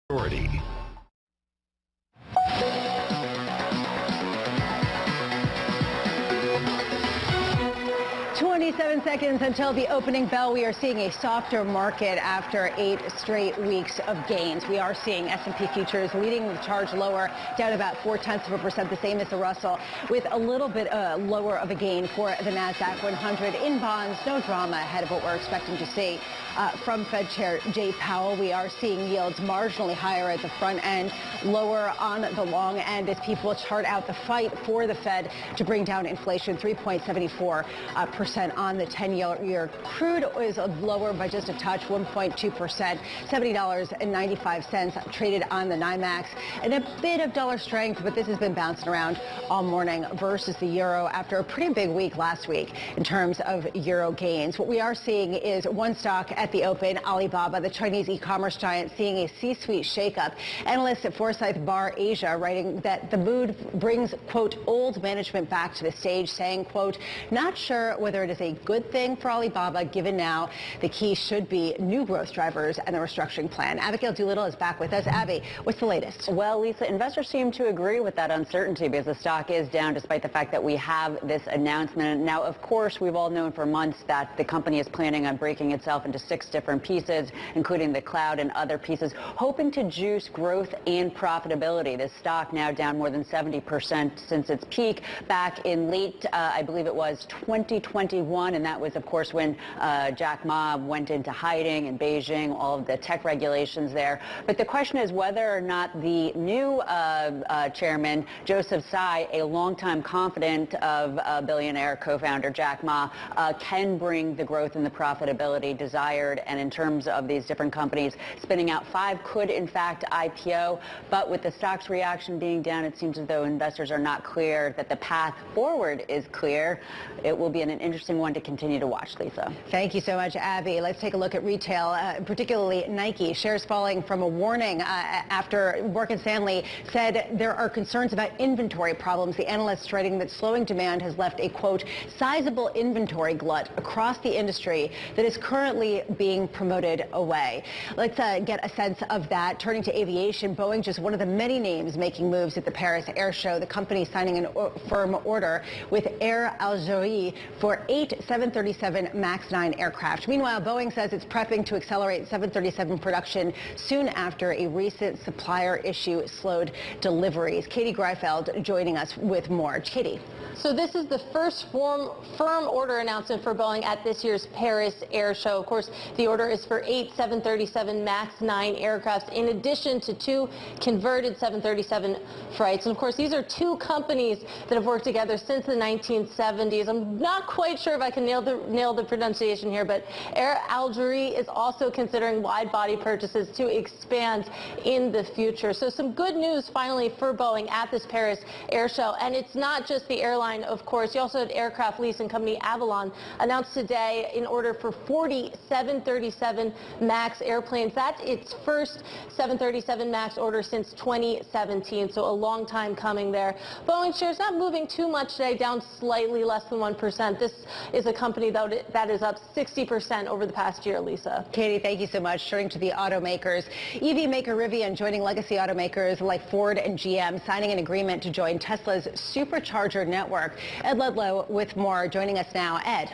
Authority. 27 seconds until the opening bell. We are seeing a softer market after 8 straight weeks of gains. We are seeing S&P futures leading the charge lower, down about 0.4%, the same as the Russell, with a little bit lower of a gain for the NASDAQ 100. In bonds, no drama ahead of what we're expecting to see from Fed Chair Jay Powell. We are seeing yields marginally higher at the front end, lower on the long end as people chart out the fight for the Fed to bring down inflation. 3.74% on the 10-year. Crude is lower by just a touch, 1.2%, $70.95 traded on the NYMEX. And a bit of dollar strength, but this has been bouncing around all morning versus the euro after a pretty big week last week in terms of euro gains. What we are seeing is one stock at the open, Alibaba, the Chinese e-commerce giant, seeing a C-suite shakeup. Analysts at Forsyth Bar Asia writing that the move brings, quote, old management back to the stage, saying, quote, not sure whether it is a good thing for Alibaba, given now the key should be new growth drivers and the restructuring plan. Abigail Doolittle is back with us. Abby, what's the latest? Well, Lisa, investors seem to agree with that uncertainty because the stock is down despite the fact that we have this announcement. Now, of course, we've all known for months that the company is planning on breaking itself into 6 different pieces, including the cloud and other pieces, hoping to juice growth and profitability. This stock now down more than 70% since its peak back in late, I believe it was 2021, and that was, of course, when Jack Ma went into hiding in Beijing, all of the tech regulations there. But the question is whether or not the new chairman, Joseph Tsai, a longtime confidant of billionaire co-founder Jack Ma, can bring the growth and the profitability desired. And in terms of these different companies spinning out, 5 could in fact IPO, but with the stock's reaction being down, it seems as though investors are not clear that the path forward is clear. It will be an interesting one to continue to watch, Lisa. Thank you so much, Abby. Let's take a look at retail, particularly Nike. Shares falling from a warning after Morgan Stanley said there are concerns about inventory problems. The analysts writing that slowing demand has left a, quote, sizable inventory glut across the industry that is currently being promoted away. Let's get a sense of that. Turning to aviation, Boeing, just one of the many names making moves at the Paris Air Show. The company signing a firm order with Air Algérie for 8 737 MAX 9 aircraft. Meanwhile, Boeing says it's prepping to accelerate 737 production soon after a recent supplier issue slowed deliveries. Katie Greifeld joining us with more. Katie. So this is the first firm order announcement for Boeing at this year's Paris Air Show. Of course, the order is for 8 737 MAX 9 aircraft, in addition to 2 converted 737 flights. And of course, these are 2 companies that have worked together since the 1970s. I'm not quite sure if I can nail the pronunciation here, but Air Algérie is also considering wide-body purchases to expand in the future. So some good news finally for Boeing at this Paris Air Show. And it's not just the airline, of course. You also had aircraft leasing company Avalon announced today an order for 40 737 MAX airplanes. That's its first 737 MAX order since 2017, so a long time coming there. Boeing shares not moving too much today, down slightly less than 1%. This is a company that is up 60% over the past year, Lisa. Katie, thank you so much. Turning to the automakers, EV maker Rivian joining legacy automakers like Ford and GM, signing an agreement to join Tesla's supercharger network. Ed Ludlow with more, joining us now. Ed.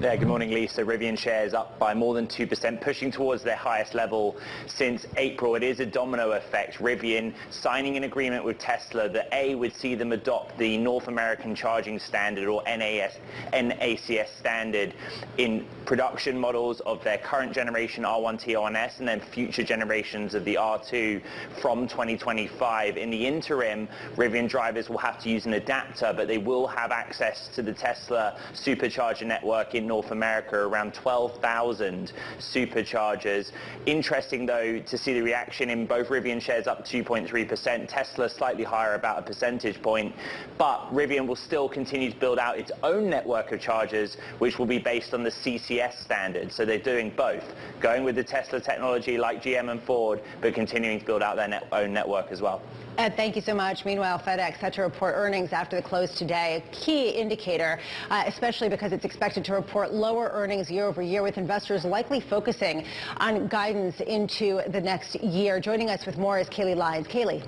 Yeah, good morning, Lisa. Rivian shares up by more than 2%, pushing towards their highest level since April. It is a domino effect. Rivian signing an agreement with Tesla that A, would see them adopt the North American Charging Standard, or NACS standard, in production models of their current generation R1T, R1S, and then future generations of the R2 from 2025. In the interim, Rivian drivers will have to use an adapter, but they will have access to the Tesla supercharger network in North America, around 12,000 superchargers. Interesting, though, to see the reaction in both Rivian shares up 2.3%, Tesla slightly higher, about a percentage point. But Rivian will still continue to build out its own network of chargers, which will be based on the CCS standard. So they're doing both, going with the Tesla technology like GM and Ford, but continuing to build out their own network as well. Ed, thank you so much. Meanwhile, FedEx set to report earnings after the close today, a key indicator, especially because it's expected to report for lower earnings year over year, with investors likely focusing on guidance into the next year. Joining us with more is Kaylee Lyons. Kaylee.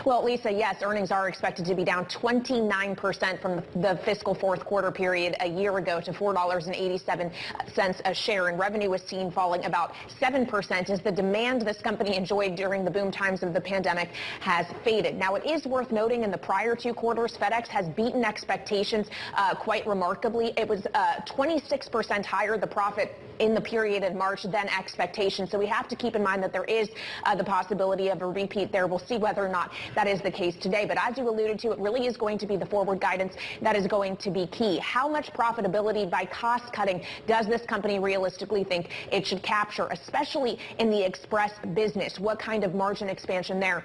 Well, Lisa, yes, earnings are expected to be down 29% from the fiscal fourth quarter period a year ago to $4.87 a share, and revenue was seen falling about 7% as the demand this company enjoyed during the boom times of the pandemic has faded. Now, it is worth noting in the prior two quarters, FedEx has beaten expectations quite remarkably. It was 26% higher, the profit in the period in March than expectations. So we have to keep in mind that there is the possibility of a repeat there. We'll see whether or not that is the case today. But as you alluded to, it really is going to be the forward guidance that is going to be key. How much profitability by cost cutting does this company realistically think it should capture, especially in the express business? What kind of margin expansion there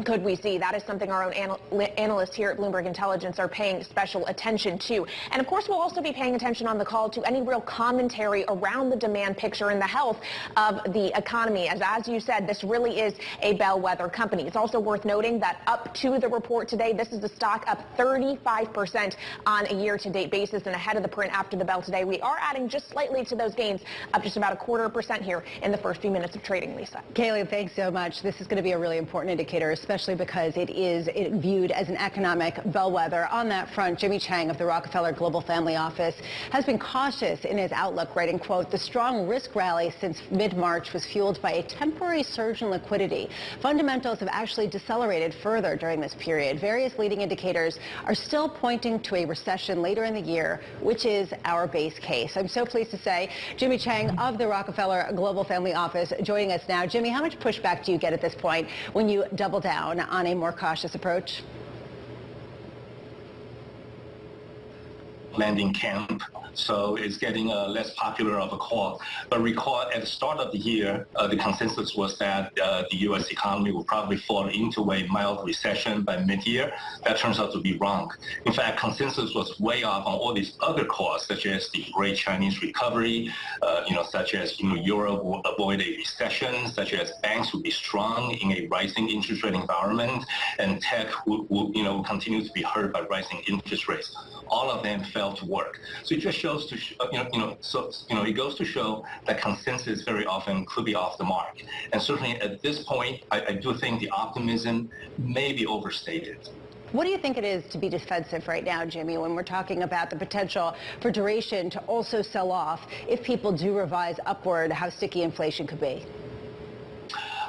could we see? That is something our own analysts here at Bloomberg Intelligence are paying special attention to. And of course, we'll also be paying attention on the call to any real commentary around the demand picture and the health of the economy. As you said, this really is a bellwether company. It's also worth noting that up to the report today, this is the stock up 35% on a year-to-date basis, and ahead of the print after the bell today. We are adding just slightly to those gains, up just about 0.25% here in the first few minutes of trading, Lisa. Kaylee, thanks so much. This is going to be a really important indicator, especially because it is viewed as an economic bellwether. On that front, Jimmy Chang of the Rockefeller Global Family Office has been cautious in his outlook, writing, quote, "The strong risk rally since mid-March was fueled by a temporary surge in liquidity. Fundamentals have actually decelerated further during this period. Various leading indicators are still pointing to a recession later in the year, which is our base case." I'm so pleased to say Jimmy Chang of the Rockefeller Global Family Office joining us now. Jimmy, how much pushback do you get at this point when you double down on a more cautious approach? Landing camp, so it's getting less popular of a call. But recall at the start of the year, the consensus was that the U.S. economy will probably fall into a mild recession by mid-year. That turns out to be wrong. In fact, consensus was way off on all these other calls, such as the great Chinese recovery, such as Europe will avoid a recession, such as banks will be strong in a rising interest rate environment, and tech will continue to be hurt by rising interest rates. All of them failed to work. So it just shows to it goes to show that consensus very often could be off the mark. And certainly at this point, I do think the optimism may be overstated. What do you think it is to be defensive right now, Jimmy, when we're talking about the potential for duration to also sell off if people do revise upward how sticky inflation could be?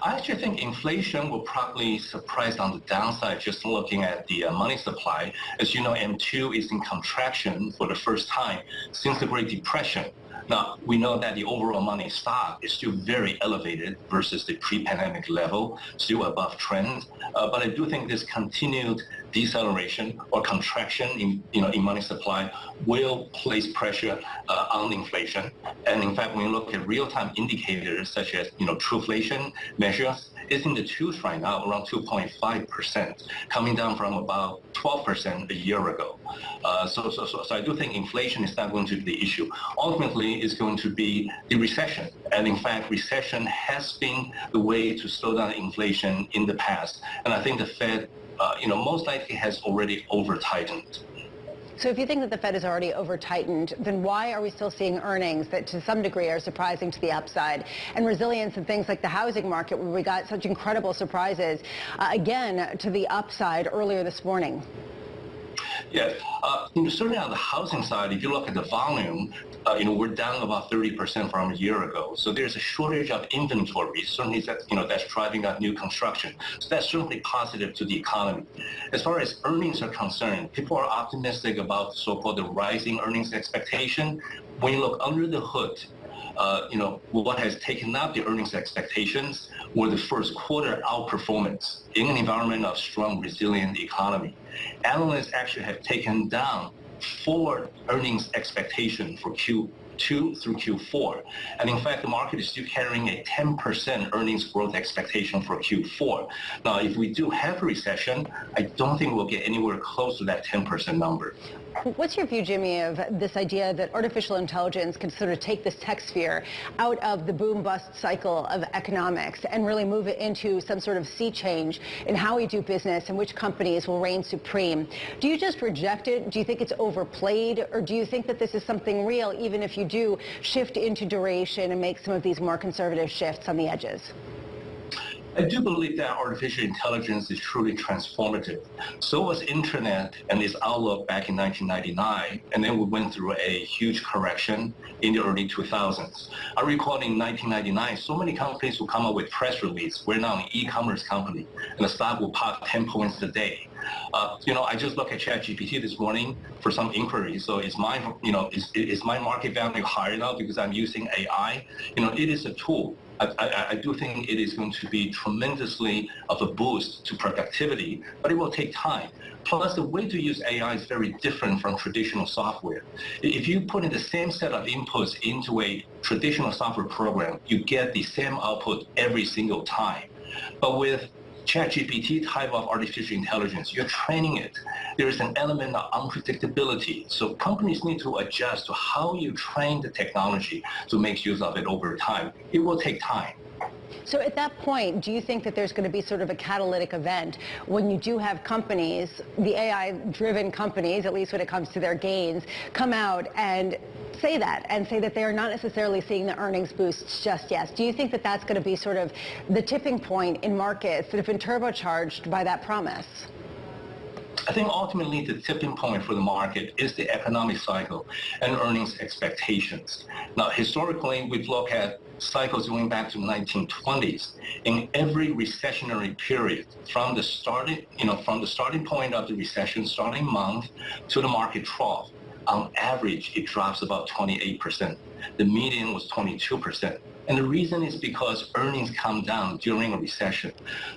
I actually think inflation will probably surprise on the downside just looking at the money supply. As you know, M2 is in contraction for the first time since the Great Depression. Now, we know that the overall money stock is still very elevated versus the pre-pandemic level, still above trend. But I do think this continued deceleration or contraction in money supply will place pressure on inflation. And in fact, when you look at real-time indicators such as trueflation measures, it's in the twos right now, around 2.5%, coming down from about 12% a year ago. So I do think inflation is not going to be the issue. Ultimately, it's going to be the recession. And in fact, recession has been the way to slow down inflation in the past. And I think the Fed, most likely has already over-tightened. So if you think that the Fed is already over-tightened, then why are we still seeing earnings that to some degree are surprising to the upside, and resilience in things like the housing market where we got such incredible surprises, again, to the upside earlier this morning? Yes, certainly on the housing side, if you look at the volume, we're down about 30% from a year ago. So there's a shortage of inventory. Certainly, that's driving up new construction. So that's certainly positive to the economy. As far as earnings are concerned, people are optimistic about so-called the rising earnings expectation. When you look under the hood, what has taken up the earnings expectations were the first quarter outperformance in an environment of strong, resilient economy. Analysts actually have taken down forward earnings expectation for Q2 through Q4. And in fact, the market is still carrying a 10% earnings growth expectation for Q4. Now, if we do have a recession, I don't think we'll get anywhere close to that 10% number. What's your view, Jimmy, of this idea that artificial intelligence can sort of take this tech sphere out of the boom-bust cycle of economics and really move it into some sort of sea change in how we do business and which companies will reign supreme? Do you just reject it? Do you think it's overplayed? Or do you think that this is something real, even if you do shift into duration and make some of these more conservative shifts on the edges? I do believe that artificial intelligence is truly transformative. So was internet and its outlook back in 1999, and then we went through a huge correction in the early 2000s. I recall in 1999, so many companies would come up with press release. We're now an e-commerce company, and the stock will pop 10 points a day. I just looked at ChatGPT this morning for some inquiries. So is my market value higher now because I'm using AI? It is a tool. I do think it is going to be tremendously of a boost to productivity, but it will take time. Plus, the way to use AI is very different from traditional software. If you put in the same set of inputs into a traditional software program, you get the same output every single time. But with ChatGPT type of artificial intelligence, you're training it. There is an element of unpredictability. So companies need to adjust to how you train the technology to make use of it over time. It will take time. So at that point, do you think that there's going to be sort of a catalytic event when you do have companies, the AI-driven companies, at least when it comes to their gains, come out and say that they are not necessarily seeing the earnings boosts just yet? Do you think that that's going to be sort of the tipping point in markets that have been turbocharged by that promise? I think ultimately the tipping point for the market is the economic cycle and earnings expectations. Now, historically, we've looked at cycles going back to the 1920s. In every recessionary period, from the starting point of the recession, starting month to the market trough, on average, it drops about 28%. The median was 22%. And the reason is because earnings come down during a recession.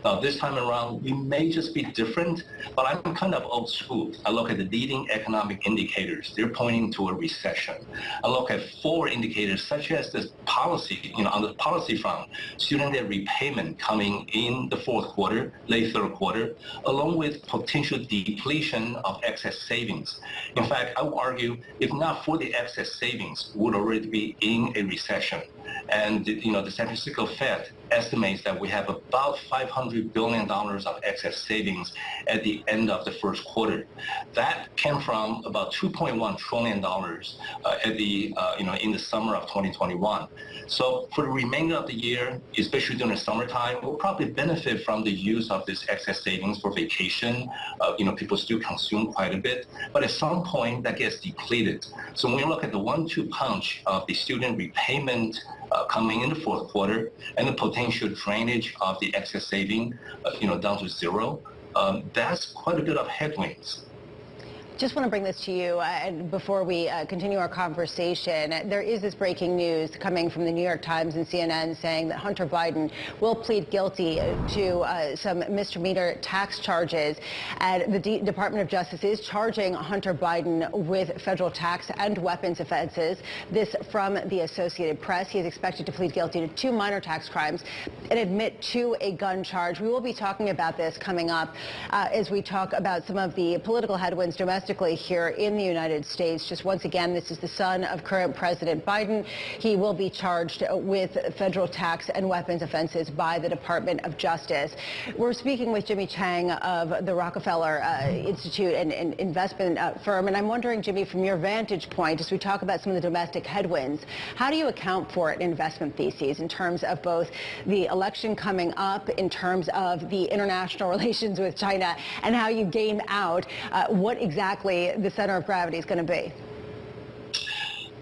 Now, this time around, we may just be different, but I'm kind of old school. I look at the leading economic indicators. They're pointing to a recession. I look at forward indicators such as this policy, on the policy front, student debt repayment coming in the fourth quarter, late third quarter, along with potential depletion of excess savings. In fact, I would argue, if not for the excess savings, we would already be in a recession. And the San Francisco Fed estimates that we have about $500 billion of excess savings at the end of the first quarter. That came from about $2.1 trillion in the summer of 2021. So for the remainder of the year, especially during the summertime, we'll probably benefit from the use of this excess savings for vacation. People still consume quite a bit, but at some point that gets depleted. So when you look at the 1-2 punch of the student repayment coming in the fourth quarter and the potential drainage of the excess saving, down to zero, that's quite a bit of headwinds. Just want to bring this to you before we continue our conversation. There is this breaking news coming from the New York Times and CNN saying that Hunter Biden will plead guilty to some misdemeanor tax charges. And the Department of Justice is charging Hunter Biden with federal tax and weapons offenses. This from the Associated Press. He is expected to plead guilty to 2 minor tax crimes and admit to a gun charge. We will be talking about this coming up as we talk about some of the political headwinds domestically here in the United States. Just once again, this is the son of current President Biden. He will be charged with federal tax and weapons offenses by the Department of Justice. We're speaking with Jimmy Chang of the Rockefeller Institute and investment firm. And I'm wondering, Jimmy, from your vantage point, as we talk about some of the domestic headwinds, how do you account for it in investment theses in terms of both the election coming up, in terms of the international relations with China, and how you game out what exactly the center of gravity is going to be?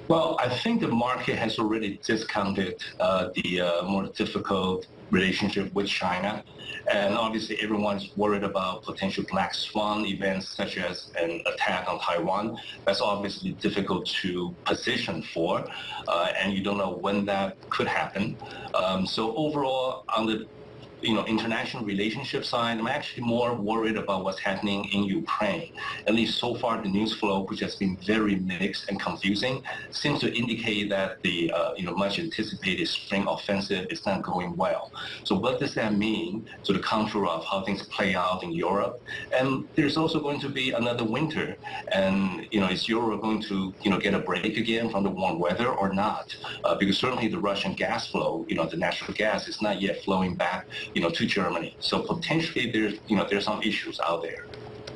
Well, I think the market has already discounted the more difficult relationship with China. And obviously everyone's worried about potential black swan events such as an attack on Taiwan. That's obviously difficult to position for, and you don't know when that could happen. So overall, on the international relationship side, I'm actually more worried about what's happening in Ukraine. At least so far, the news flow, which has been very mixed and confusing, seems to indicate that the much anticipated spring offensive is not going well. So what does that mean to the contour of how things play out in Europe? And there's also going to be another winter, and is Europe going to get a break again from the warm weather or not? Because certainly the Russian gas flow, the natural gas, is not yet flowing back to Germany. So potentially there's some issues out there.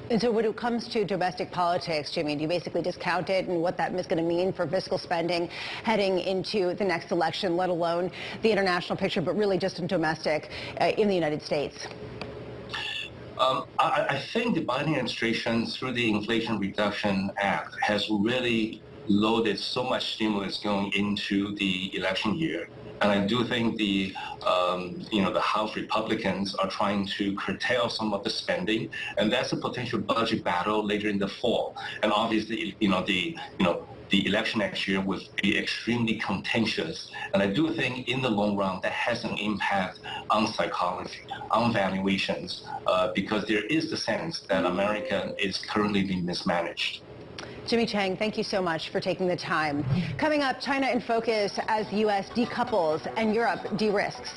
And so when it comes to domestic politics, Jimmy, do you basically discount it and what that is going to mean for fiscal spending heading into the next election, let alone the international picture, but really just in domestic in the United States? I think the Biden administration, through the Inflation Reduction Act, has really loaded so much stimulus going into the election year. And I do think the House Republicans are trying to curtail some of the spending, and that's a potential budget battle later in the fall. And obviously, the election next year will be extremely contentious. And I do think in the long run, that has an impact on psychology, on valuations, because there is the sense that America is currently being mismanaged. Jimmy Chang, thank you so much for taking the time. Coming up, China in focus as the U.S. decouples and Europe de-risks.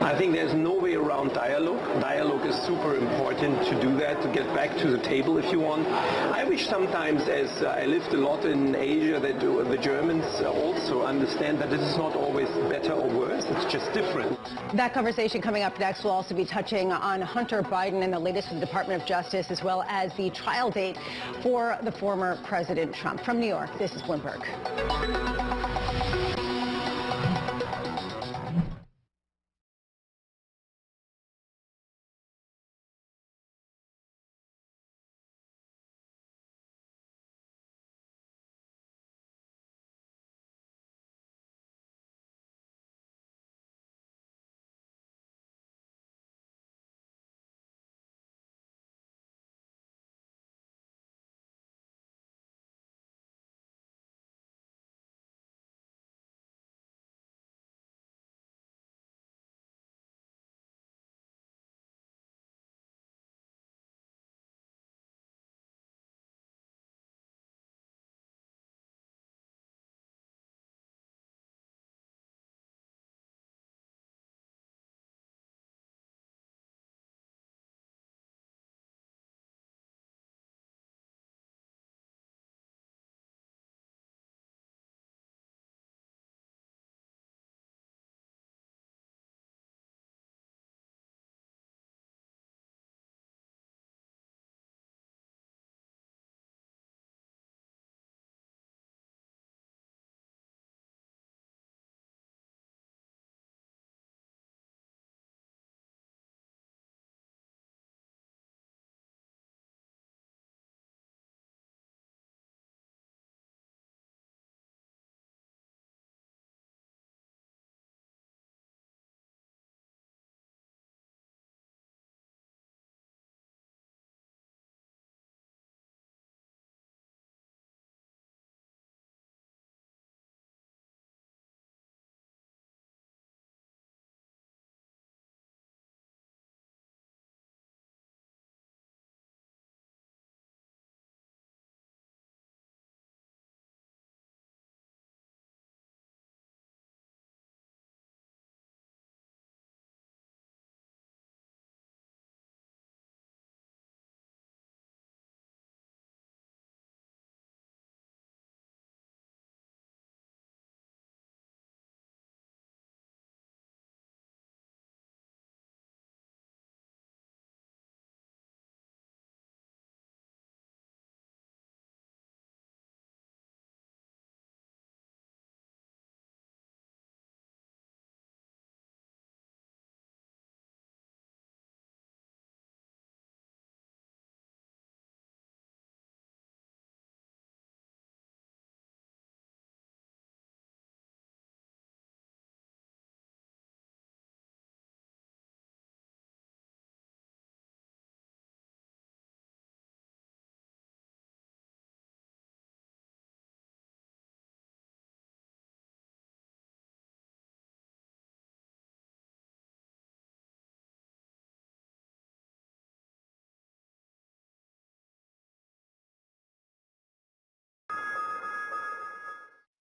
I think there's no way around dialogue. Dialogue is super important to do that, to get back to the table if you want. I wish sometimes, as I lived a lot in Asia, that the Germans also understand that it is not always better or worse, it's just different. That conversation coming up next will also be touching on Hunter Biden and the latest from the Department of Justice, as well as the trial date for the former President Trump. From New York, this is Bloomberg.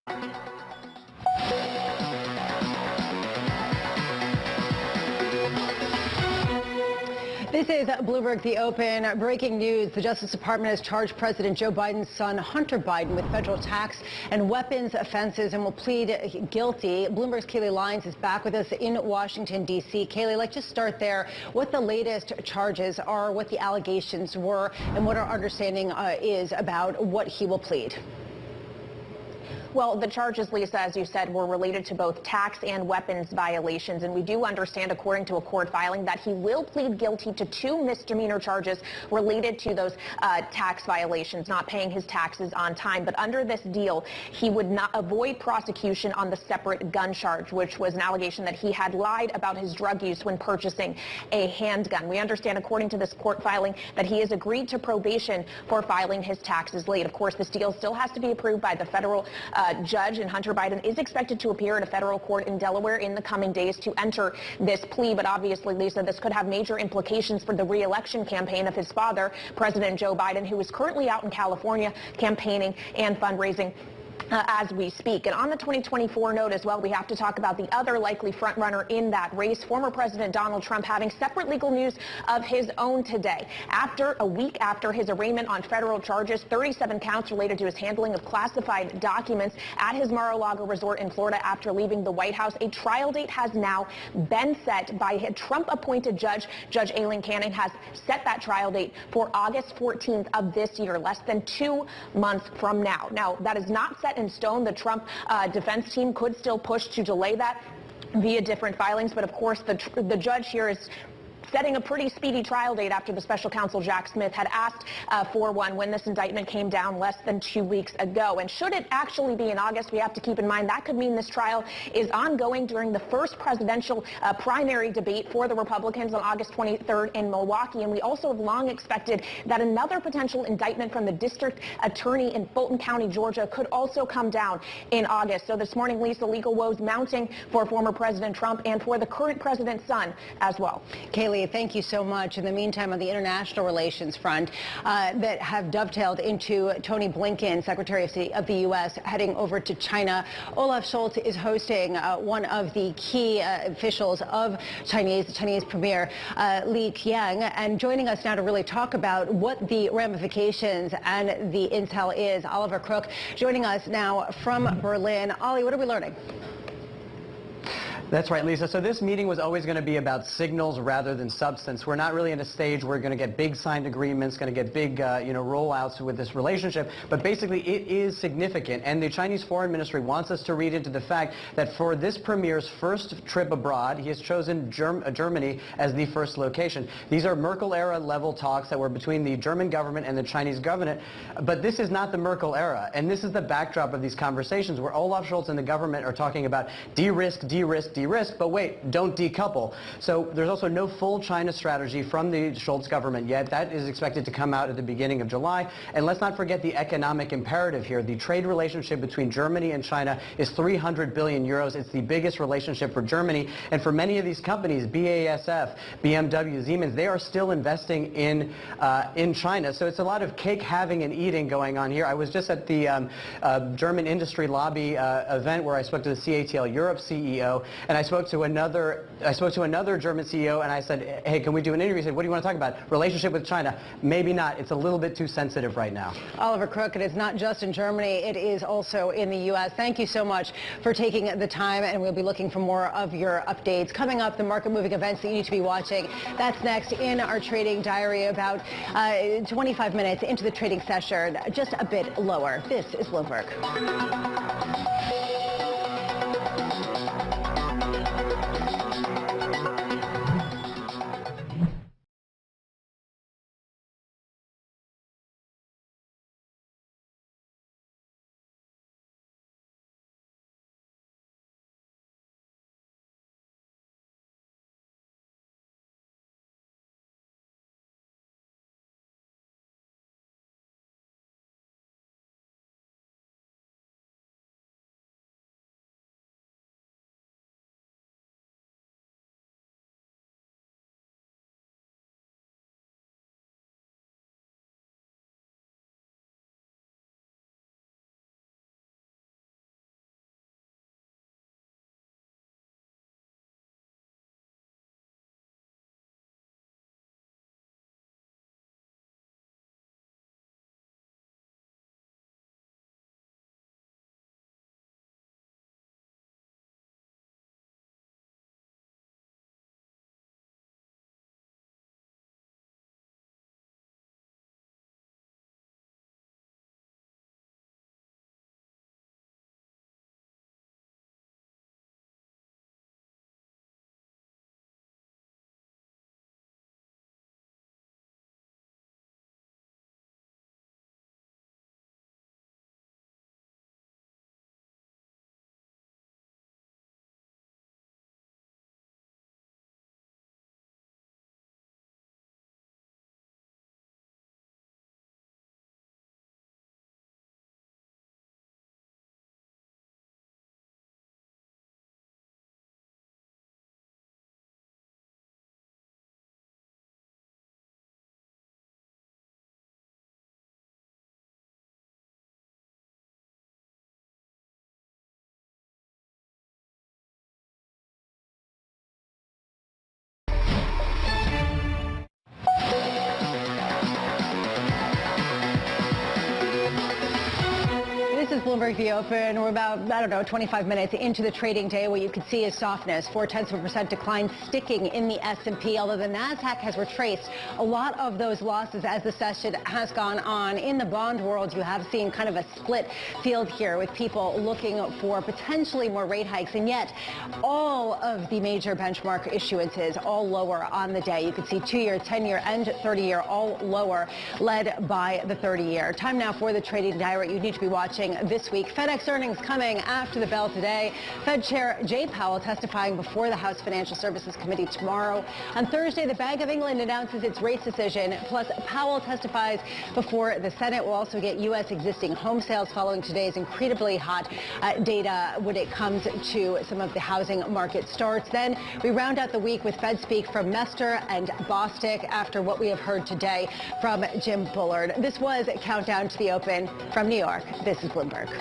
This is Bloomberg The Open. Breaking news. The Justice Department has charged President Joe Biden's son, Hunter Biden, with federal tax and weapons offenses and will plead guilty. Bloomberg's Kayleigh Lyons is back with us in Washington, D.C. Kayleigh, let's just start there. What the latest charges are, what the allegations were, and what our understanding is about what he will plead. Well, the charges, Lisa, as you said, were related to both tax and weapons violations. And we do understand, according to a court filing, that he will plead guilty to 2 misdemeanor charges related to those tax violations, not paying his taxes on time. But under this deal, he would not avoid prosecution on the separate gun charge, which was an allegation that he had lied about his drug use when purchasing a handgun. We understand, according to this court filing, that he has agreed to probation for filing his taxes late. Of course, this deal still has to be approved by the federal judge, and Hunter Biden is expected to appear at a federal court in Delaware in the coming days to enter this plea. But obviously, Lisa, this could have major implications for the re-election campaign of his father, President Joe Biden, who is currently out in California campaigning and fundraising as we speak. And on the 2024 note as well, we have to talk about the other likely frontrunner in that race, former President Donald Trump, having separate legal news of his own today. A week after his arraignment on federal charges, 37 counts related to his handling of classified documents at his Mar-a-Lago resort in Florida after leaving the White House, a trial date has now been set by a Trump-appointed judge. Judge Aileen Cannon has set that trial date for August 14th of this year, less than 2 months from now. Now, that is not set in stone. The Trump defense team could still push to delay that via different filings, but of course the judge here is setting a pretty speedy trial date after the special counsel Jack Smith had asked for one when this indictment came down less than 2 weeks ago. And should it actually be in August, we have to keep in mind that could mean this trial is ongoing during the first presidential primary debate for the Republicans on August 23rd in Milwaukee. And we also have long expected that another potential indictment from the district attorney in Fulton County, Georgia, could also come down in August. So this morning, Lisa, legal woes mounting for former President Trump and for the current president's son as well. Kayleigh, thank you so much. In the meantime, on the international relations front, that have dovetailed into Tony Blinken, Secretary of the U.S., heading over to China. Olaf Scholz is hosting one of the key officials of the Chinese Premier, Li Qiang, and joining us now to really talk about what the ramifications and the intel is. Oliver Crook joining us now from Berlin. Ollie, what are we learning? That's right, Lisa. So this meeting was always going to be about signals rather than substance. We're not really in a stage where we're going to get big signed agreements, going to get big, rollouts with this relationship. But basically, it is significant. And the Chinese Foreign Ministry wants us to read into the fact that for this premier's first trip abroad, he has chosen Germany as the first location. These are Merkel-era level talks that were between the German government and the Chinese government. But this is not the Merkel era. And this is the backdrop of these conversations where Olaf Scholz and the government are talking about de-risk, de-risk, de-risk, but wait, don't decouple. So there's also no full China strategy from the Scholz government yet. That is expected to come out at the beginning of July. And let's not forget the economic imperative here. The trade relationship between Germany and China is 300 billion euros. It's the biggest relationship for Germany. And for many of these companies, BASF, BMW, Siemens, they are still investing in China. So it's a lot of cake having and eating going on here. I was just at the German industry lobby event where I spoke to the CATL Europe CEO, and I spoke to another German CEO, and I said, hey, can we do an interview? He said, what do you want to talk about? Relationship with China? Maybe not. It's a little bit too sensitive right now. Oliver Crook, it is not just in Germany, it is also in the U.S. Thank you so much for taking the time, and we'll be looking for more of your updates. Coming up, the market-moving events that you need to be watching. That's next in our trading diary, about 25 minutes into the trading session, just a bit lower. This is Bloomberg. Bloomberg The Open. We're about, 25 minutes into the trading day. What you can see is softness, 0.4% decline sticking in the S&P, although the NASDAQ has retraced a lot of those losses as the session has gone on. In the bond world, you have seen kind of a split field here with people looking for potentially more rate hikes, and yet all of the major benchmark issuances all lower on the day. You can see 2-year, 10-year, and 30-year all lower, led by the 30-year. Time now for the trading diary you need to be watching this week. FedEx earnings coming after the bell today. Fed Chair Jay Powell testifying before the House Financial Services Committee tomorrow. On Thursday, the Bank of England announces its rates decision, plus Powell testifies before the Senate. We'll also get U.S. existing home sales following today's incredibly hot data when it comes to some of the housing market starts. Then we round out the week with Fed speak from Mester and Bostic after what we have heard today from Jim Bullard. This was Countdown to the Open from New York. This is Bloomberg.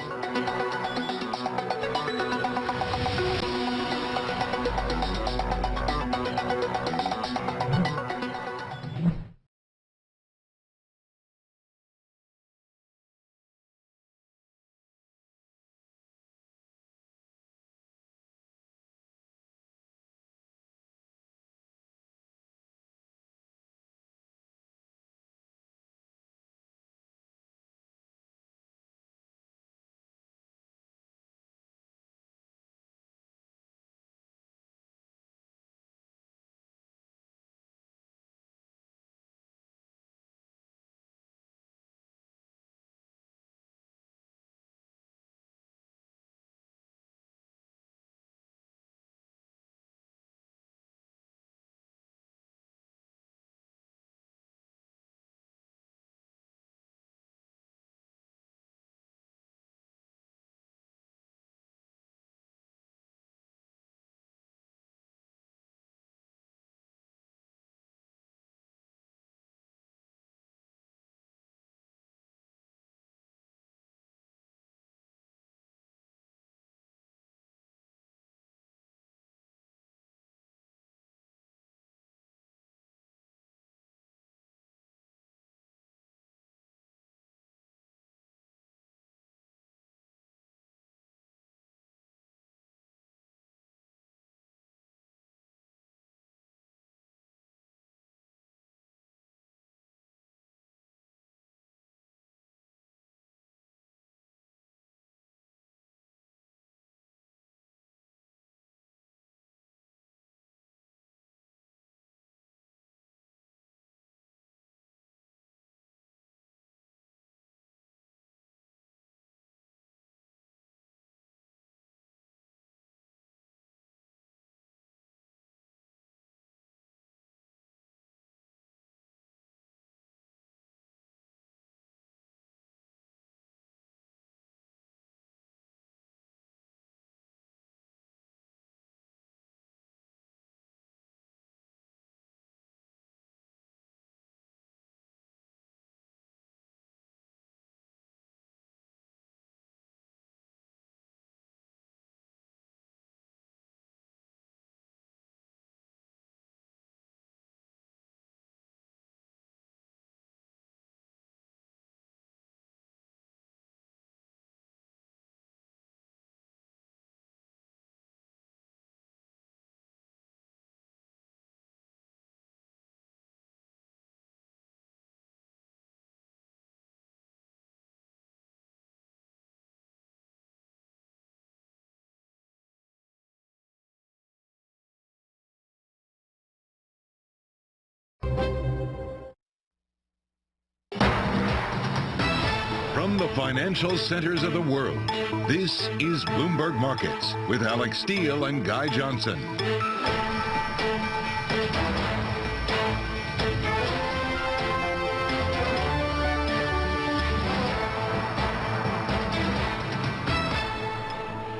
From the financial centers of the world, this is Bloomberg Markets with Alex Steele and Guy Johnson.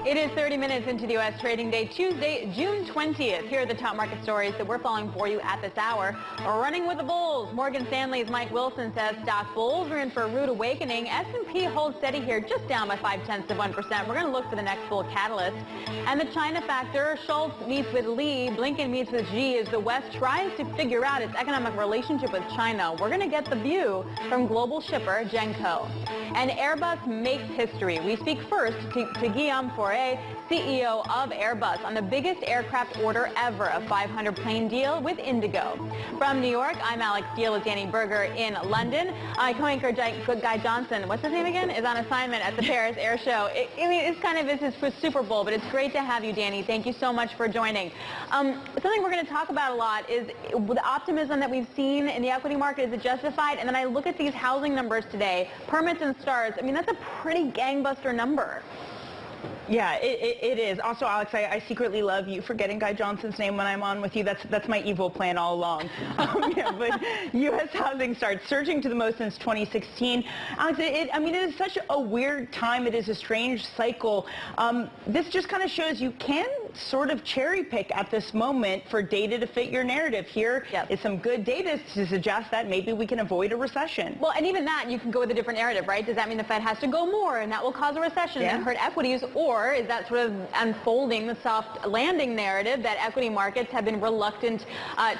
It is 30 minutes into the U.S. trading day, Tuesday, June 20th. Here are the top market stories that we're following for you at this hour. We're running with the bulls. Morgan Stanley's Mike Wilson says stock bulls are in for a rude awakening. S&P holds steady here, just down by 0.5%. We're going to look for the next bull catalyst. And the China factor, Schultz meets with Lee, Blinken meets with Xi as the West tries to figure out its economic relationship with China. We're going to get the view from global shipper Genco. And Airbus makes history. We speak first to Guillaume Faure, CEO of Airbus, on the biggest aircraft order ever, a 500-plane deal with Indigo. From New York, I'm Alex Steele with Danny Berger in London. Co-anchor Guy Johnson, what's his name again, is on assignment at the Paris Air Show. It's kind of, this is for Super Bowl, but it's great to have you, Danny. Thank you so much for joining. Something we're going to talk about a lot is the optimism that we've seen in the equity market. Is it justified? And then I look at these housing numbers today, permits and starts. I mean, that's a pretty gangbuster number. Yeah, it is. Also, Alex, I secretly love you forgetting Guy Johnson's name when I'm on with you. That's my evil plan all along. But U.S. housing starts surging to the most since 2016. Alex, it is such a weird time. It is a strange cycle. This just kind of shows you can sort of cherry pick at this moment for data to fit your narrative. Here is some good data to suggest that maybe we can avoid a recession. Well, and even that, you can go with a different narrative, right? Does that mean the Fed has to go more and that will cause a recession and hurt equities? Or is that sort of unfolding the soft landing narrative that equity markets have been reluctant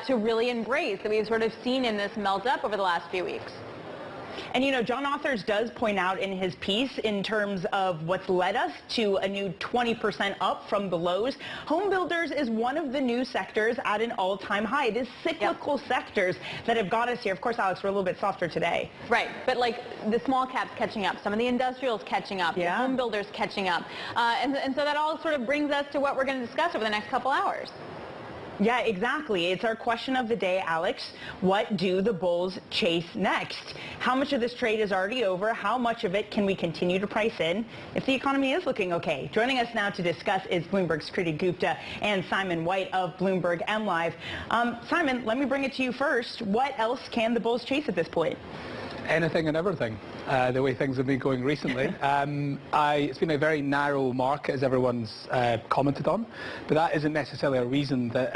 to really embrace, that we've sort of seen in this melt up over the last few weeks? And, John Authors does point out in his piece in terms of what's led us to a new 20% up from the lows. Home builders is one of the new sectors at an all-time high. It is cyclical sectors that have got us here. Of course, Alex, we're a little bit softer today. Right, but like the small caps catching up, some of the industrials catching up, the home builders catching up. And so that all sort of brings us to what we're going to discuss over the next couple hours. Yeah, exactly. It's our question of the day, Alex. What do the bulls chase next? How much of this trade is already over? How much of it can we continue to price in if the economy is looking okay? Joining us now to discuss is Bloomberg's Kriti Gupta and Simon White of Bloomberg and Live. Simon, let me bring it to you first. What else can the bulls chase at this point? Anything and everything, the way things have been going recently. It's been a very narrow market, as everyone's commented on, but that isn't necessarily a reason that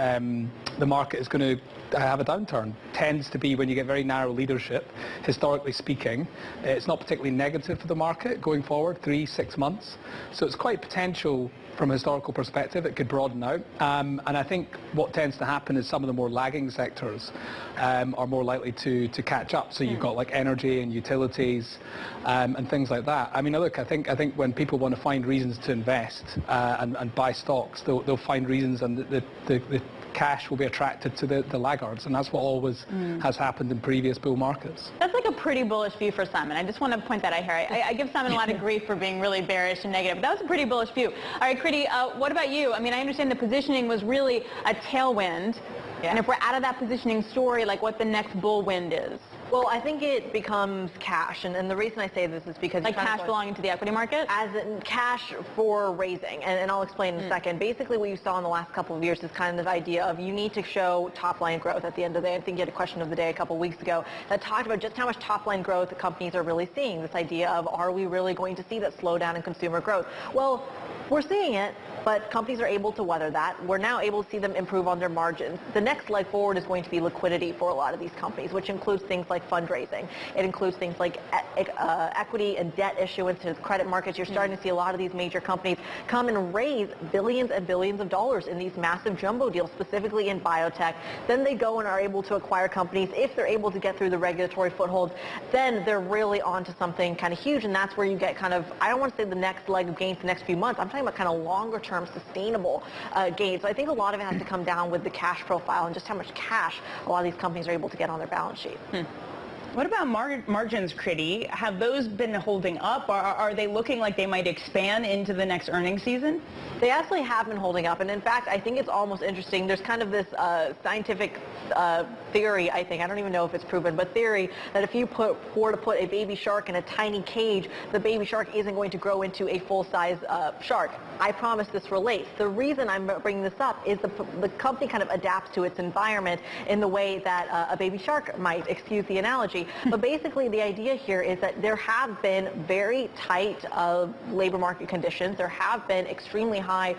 the market is going to have a downturn. Tends to be when you get very narrow leadership, historically speaking. It's not particularly negative for the market going forward, 3-6 months. So it's quite potential from a historical perspective. It could broaden out. And I think what tends to happen is some of the more lagging sectors are more likely to catch up. So you've got like energy and utilities and things like that. I mean, look, I think when people want to find reasons to invest and buy stocks, they'll find reasons, and the cash will be attracted to the laggards, and that's what always has happened in previous bull markets. That's like a pretty bullish view for Simon. I just want to point that out here. I give Simon a lot of grief for being really bearish and negative, but that was a pretty bullish view. All right, Kriti, what about you? I mean, I understand the positioning was really a tailwind, and if we're out of that positioning story, like what the next bull wind is. Well, I think it becomes cash, and the reason I say this is because... Like cash belonging to the equity market? As in cash for raising, and I'll explain in a second. Basically, what you saw in the last couple of years is kind of this idea of you need to show top-line growth at the end of the day. I think you had a question of the day a couple of weeks ago that talked about just how much top-line growth the companies are really seeing, this idea of are we really going to see that slowdown in consumer growth? Well, we're seeing it, but companies are able to weather that. We're now able to see them improve on their margins. The next leg forward is going to be liquidity for a lot of these companies, which includes things like fundraising. It includes things like equity and debt issuance to credit markets. You're starting to see a lot of these major companies come and raise billions and billions of dollars in these massive jumbo deals, specifically in biotech. Then they go and are able to acquire companies. If they're able to get through the regulatory footholds, then they're really onto something kind of huge, and that's where you get kind of, I don't want to say the next leg of gains the next few months. I'm talking about kind of longer term sustainable gains. So I think a lot of it has to come down with the cash profile and just how much cash a lot of these companies are able to get on their balance sheet. What about margins, Kriti? Have those been holding up? Are they looking like they might expand into the next earnings season? They actually have been holding up, and in fact, I think it's almost interesting. There's kind of this scientific theory, I think, I don't even know if it's proven, but theory that if you were to put a baby shark in a tiny cage, the baby shark isn't going to grow into a full-size shark. I promise this relates. The reason I'm bringing this up is the company kind of adapts to its environment in the way that a baby shark might, excuse the analogy. But basically the idea here is that there have been very tight labor market conditions. There have been extremely high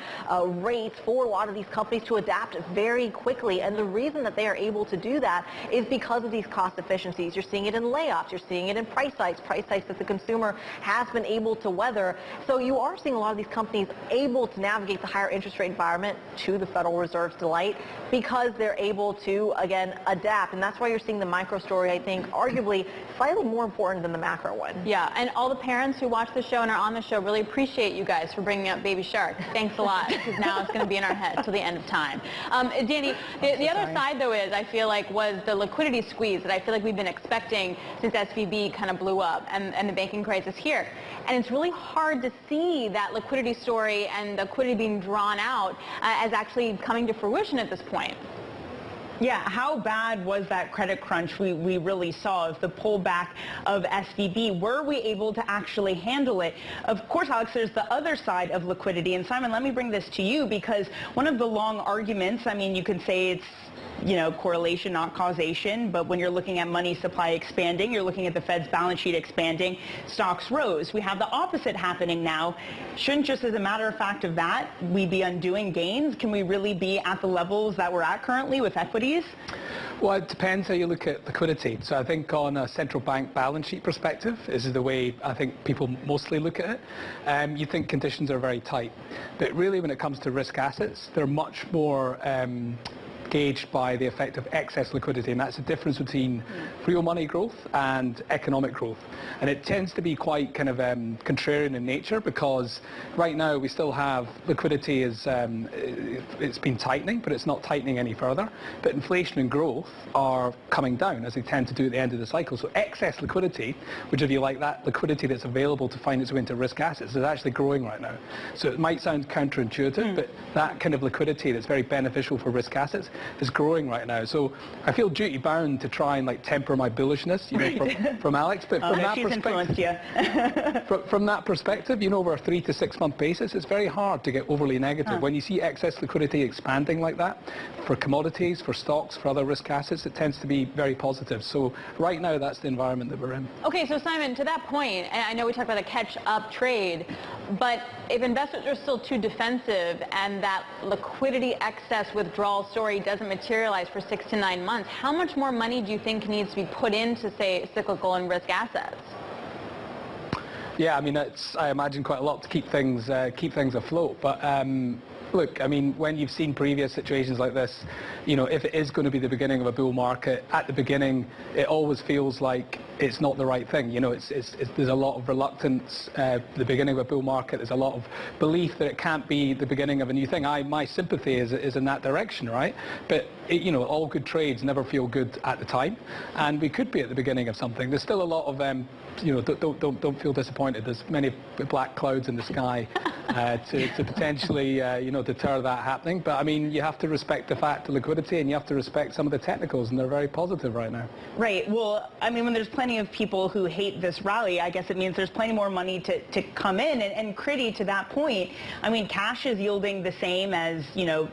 rates for a lot of these companies to adapt very quickly. And the reason that they are able to do that is because of these cost efficiencies. You're seeing it in layoffs. You're seeing it in price hikes that the consumer has been able to weather. So you are seeing a lot of these companies able to navigate the higher interest rate environment to the Federal Reserve's delight because they're able to, again, adapt. And that's why you're seeing the micro story, I think, arguably arguably slightly more important than the macro one. Yeah, and all the parents who watch the show and are on the show really appreciate you guys for bringing up Baby Shark. Thanks a lot, because now it's going to be in our heads till the end of time. Danny, the other side, though, is I feel like was the liquidity squeeze that I feel like we've been expecting since SVB kind of blew up and the banking crisis here. And it's really hard to see that liquidity story and liquidity being drawn out as actually coming to fruition at this point. Yeah, how bad was that credit crunch we really saw of the pullback of SVB? Were we able to actually handle it? Of course, Alex, there's the other side of liquidity. And Simon, let me bring this to you, because one of the long arguments, I mean, you can say it's, you know, correlation, not causation, but when you're looking at money supply expanding, you're looking at the Fed's balance sheet expanding, stocks rose. We have the opposite happening now. Shouldn't, just as a matter of fact of that, we be undoing gains? Can we really be at the levels that we're at currently with equities? Well, it depends how you look at liquidity. So I think on a central bank balance sheet perspective, this is the way I think people mostly look at it. You think conditions are very tight. But really, when it comes to risk assets, they're much more gauged by the effect of excess liquidity, and that's the difference between real money growth and economic growth. And it tends to be quite kind of contrarian in nature, because right now we still have liquidity it's been tightening, but it's not tightening any further. But inflation and growth are coming down, as they tend to do at the end of the cycle. So excess liquidity, which, if you like, that liquidity that's available to find its way into risk assets, is actually growing right now. So it might sound counterintuitive, but that kind of liquidity that's very beneficial for risk assets is growing right now. So I feel duty bound to try and like temper my bullishness, you know, from Alex. But from that perspective, from that perspective, you know, over a 3 to 6 month basis, it's very hard to get overly negative. When you see excess liquidity expanding like that, for commodities, for stocks, for other risk assets, it tends to be very positive. So right now, that's the environment that we're in. Okay, so Simon, to that point, and I know we talked about a catch-up trade, but if investors are still too defensive and that liquidity excess withdrawal story doesn't materialize for 6 to 9 months, how much more money do you think needs to be put into, say, cyclical and risk assets? Yeah, I mean, I imagine quite a lot to keep things afloat. But look, I mean, when you've seen previous situations like this, you know, if it is going to be the beginning of a bull market, at the beginning, it always feels like it's not the right thing. You know, there's a lot of reluctance at the beginning of a bull market. There's a lot of belief that it can't be the beginning of a new thing. My sympathy is in that direction, right? But you know, all good trades never feel good at the time, and we could be at the beginning of something. There's still a lot of you know, don't feel disappointed. There's many black clouds in the sky to potentially you know, deter that happening. But I mean, you have to respect the fact of liquidity, and you have to respect some of the technicals, and they're very positive right now. Right. Well, I mean, when there's plenty of people who hate this rally, I guess it means there's plenty more money to come in. And Critty, to that point, I mean, cash is yielding the same as, you know,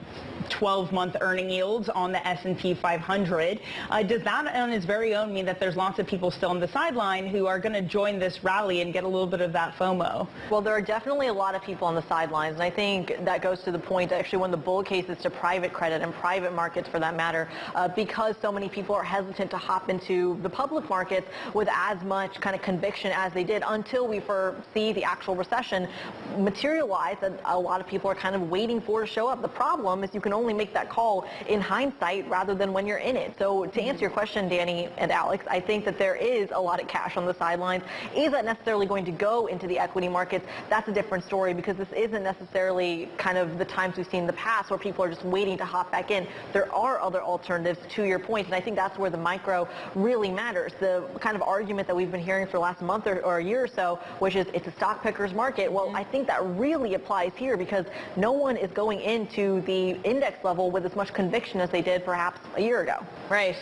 12-month earning yields on the S&P 500. Does that on its very own mean that there's lots of people still on the sideline who are going to join this rally and get a little bit of that FOMO? Well, there are definitely a lot of people on the sidelines, and I think that goes to the point, actually, one of the bull cases to private credit and private markets, for that matter, because so many people are hesitant to hop into the public markets with as much kind of conviction as they did until we see the actual recession materialize, that a lot of people are kind of waiting for to show up. The problem is you can only make that call in hindsight rather than when you're in it. So to answer your question, Danny and Alex, I think that there is a lot of cash on the sidelines. Is that necessarily going to go into the equity markets? That's a different story, because this isn't necessarily kind of the times we've seen in the past where people are just waiting to hop back in. There are other alternatives, to your point, and I think that's where the micro really matters. The kind of argument that we've been hearing for the last month or a year or so, which is it's a stock picker's market. Well, I think that really applies here, because no one is going into the index level with as much conviction as they did perhaps a year ago. Right.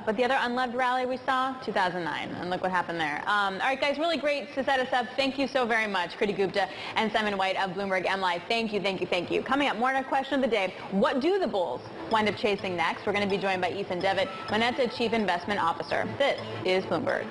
But the other unloved rally we saw, 2009, and look what happened there. All right, guys, really great to set us up. Thank you so very much, Critty Gupta and Simon White of Bloomberg MLive. Thank you, thank you, thank you. Coming up, more on our question of the day. What do the bulls wind up chasing next? We're going to be joined by Ethan Devitt, Moneta Chief Investment Officer. This is Bloomberg.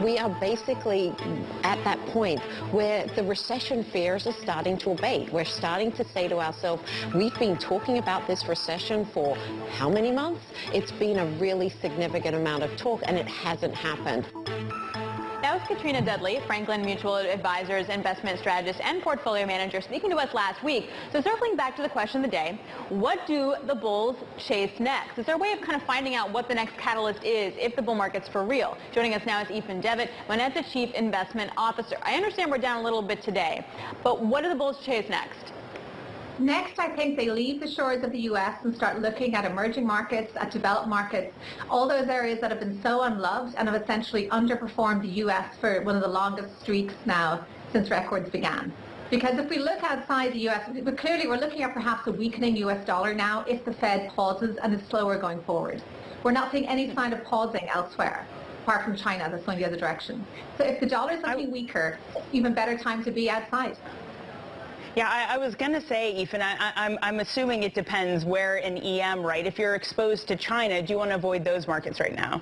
we are basically at that point where the recession fears are starting to abate. We're starting to say to ourselves, we've been talking about this recession for how many months? It's been a really significant amount of talk, and it hasn't happened. That was Katrina Dudley, Franklin Mutual Advisors investment strategist and portfolio manager, speaking to us last week. So circling back to the question of the day, what do the bulls chase next? Is there a way of kind of finding out what the next catalyst is if the bull market's for real? Joining us now is Ethan Devitt, Manette's Chief Investment Officer. I understand we're down a little bit today, but what do the bulls chase next? Next, I think they leave the shores of the U.S. and start looking at emerging markets, at developed markets, all those areas that have been so unloved and have essentially underperformed the U.S. for one of the longest streaks now since records began. Because if we look outside the U.S., we're looking at perhaps a weakening U.S. dollar now if the Fed pauses and is slower going forward. We're not seeing any sign of pausing elsewhere, apart from China that's going the other direction. So if the dollar is looking weaker, even better time to be outside. Yeah, I was going to say, Ethan, I'm assuming it depends where in EM, right? If you're exposed to China, do you want to avoid those markets right now?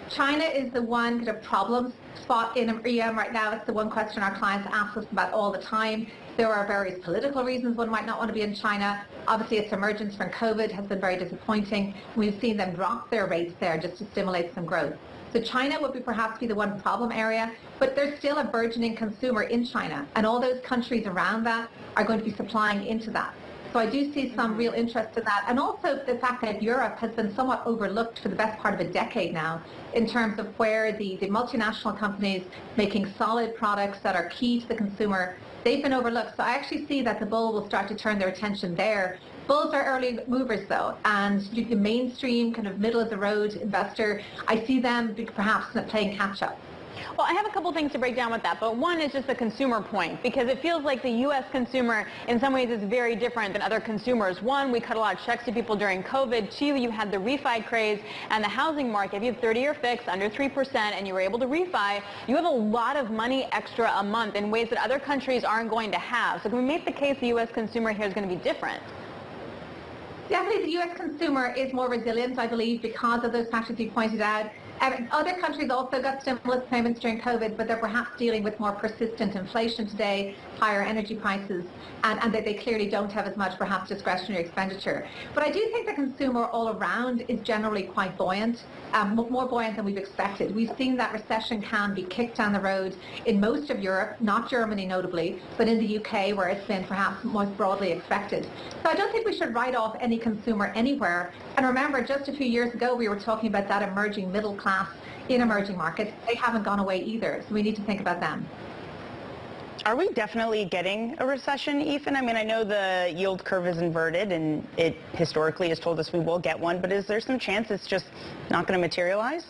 China is the one kind of problem spot in EM right now. It's the one question our clients ask us about all the time. There are various political reasons one might not want to be in China. Obviously, its emergence from COVID has been very disappointing. We've seen them drop their rates there just to stimulate some growth. So China would perhaps be the one problem area, but there's still a burgeoning consumer in China, and all those countries around that are going to be supplying into that. So I do see some real interest in that, and also the fact that Europe has been somewhat overlooked for the best part of a decade now in terms of where the multinational companies making solid products that are key to the consumer, they've been overlooked. So I actually see that the bull will start to turn their attention there. Bulls are early movers though, and the mainstream kind of middle of the road investor, I see them perhaps playing catch up. Well, I have a couple things to break down with that, but one is just the consumer point, because it feels like the U.S. consumer in some ways is very different than other consumers. One, we cut a lot of checks to people during COVID. Two, you had the refi craze and the housing market. If you have 30-year fixed under 3% and you were able to refi, you have a lot of money extra a month in ways that other countries aren't going to have. So can we make the case the U.S. consumer here is going to be different? Definitely the U.S. consumer is more resilient, I believe, because of those factors you pointed out. Other countries also got stimulus payments during COVID, but they're perhaps dealing with more persistent inflation today, higher energy prices, and they clearly don't have as much perhaps discretionary expenditure. But I do think the consumer all around is generally quite buoyant, more buoyant than we've expected. We've seen that recession can be kicked down the road in most of Europe, not Germany notably, but in the UK where it's been perhaps most broadly expected. So I don't think we should write off any consumer anywhere. And remember, just a few years ago we were talking about that emerging middle class in emerging markets. They haven't gone away either, so we need to think about them. Are we definitely getting a recession, Ethan? I mean, I know the yield curve is inverted, and it historically has told us we will get one, but is there some chance it's just not going to materialize?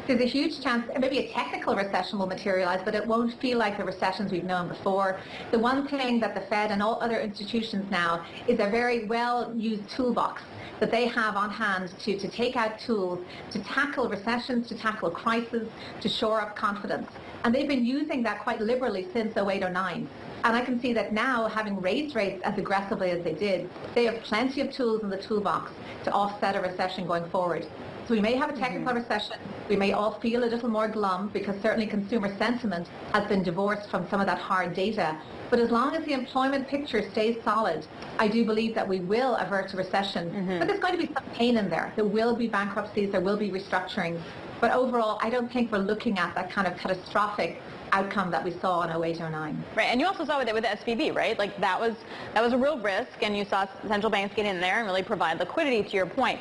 There's a huge chance, maybe a technical recession will materialize, but it won't feel like the recessions we've known before. The one thing that the Fed and all other institutions now is a very well-used toolbox that they have on hand to take out tools to tackle recessions, to tackle crises, to shore up confidence. And they've been using that quite liberally since 08-09. And I can see that now, having raised rates as aggressively as they did, they have plenty of tools in the toolbox to offset a recession going forward. So we may have a technical recession. We may all feel a little more glum because certainly consumer sentiment has been divorced from some of that hard data. But as long as the employment picture stays solid, I do believe that we will avert a recession. But there's going to be some pain in there. There will be bankruptcies, there will be restructurings. But overall, I don't think we're looking at that kind of catastrophic outcome that we saw in 08-09. Right, and you also saw with SVB, right? Like that was a real risk, and you saw central banks get in there and really provide liquidity, to your point.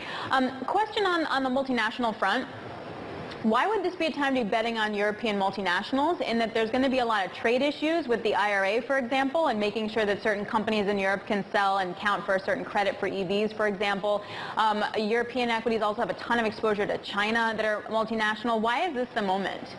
Question on the multinational front. Why would this be a time to be betting on European multinationals, in that there's going to be a lot of trade issues with the IRA, for example, and making sure that certain companies in Europe can sell and count for a certain credit for EVs, for example. European equities also have a ton of exposure to China that are multinational. Why is this the moment?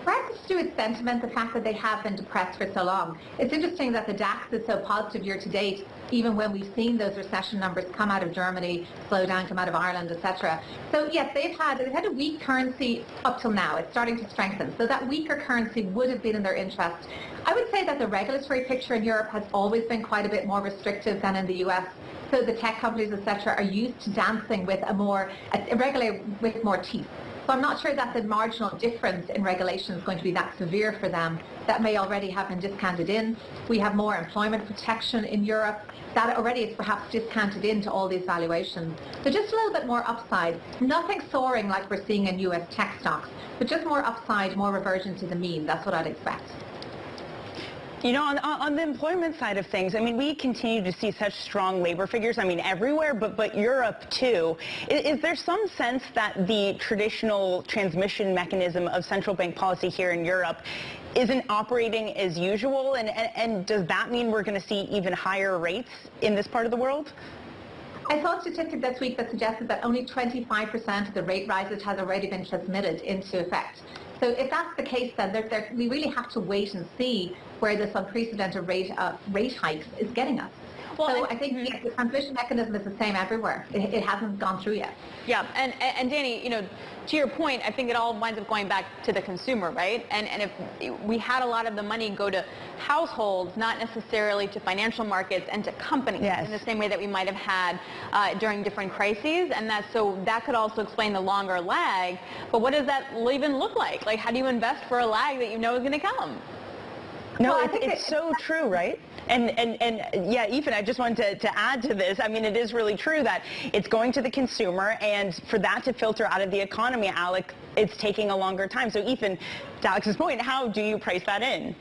Perhaps to do with sentiment, the fact that they have been depressed for so long. It's interesting that the DAX is so positive year to date, even when we've seen those recession numbers come out of Germany, slow down, come out of Ireland, etc. So yes, they've had a weak currency up till now. It's starting to strengthen. So that weaker currency would have been in their interest. I would say that the regulatory picture in Europe has always been quite a bit more restrictive than in the US. So the tech companies, etc., are used to dancing with with more teeth. So I'm not sure that the marginal difference in regulation is going to be that severe for them. That may already have been discounted in. We have more employment protection in Europe. That already is perhaps discounted into all these valuations. So just a little bit more upside. Nothing soaring like we're seeing in US tech stocks, but just more upside, more reversion to the mean. That's what I'd expect. You know, on the employment side of things, I mean, we continue to see such strong labor figures, I mean, everywhere, but Europe too. Is there some sense that the traditional transmission mechanism of central bank policy here in Europe isn't operating as usual? And does that mean we're going to see even higher rates in this part of the world? I saw a statistic this week that suggested that only 25% of the rate rises has already been transmitted into effect. So if that's the case, then we really have to wait and see where this unprecedented rate hikes is getting us. Well, so I think the transmission mechanism is the same everywhere. It hasn't gone through yet. Yeah, and Danny, you know, to your point, I think it all winds up going back to the consumer, right? And if we had a lot of the money go to households, not necessarily to financial markets and to companies, in the same way that we might have had during different crises, and that could also explain the longer lag. But what does that even look like? Like, how do you invest for a lag that you know is going to come? No, well, it's so true, right? And yeah, Ethan, I just wanted to add to this. I mean, it is really true that it's going to the consumer, and for that to filter out of the economy, Alec, it's taking a longer time. So Ethan, to Alex's point, how do you price that in?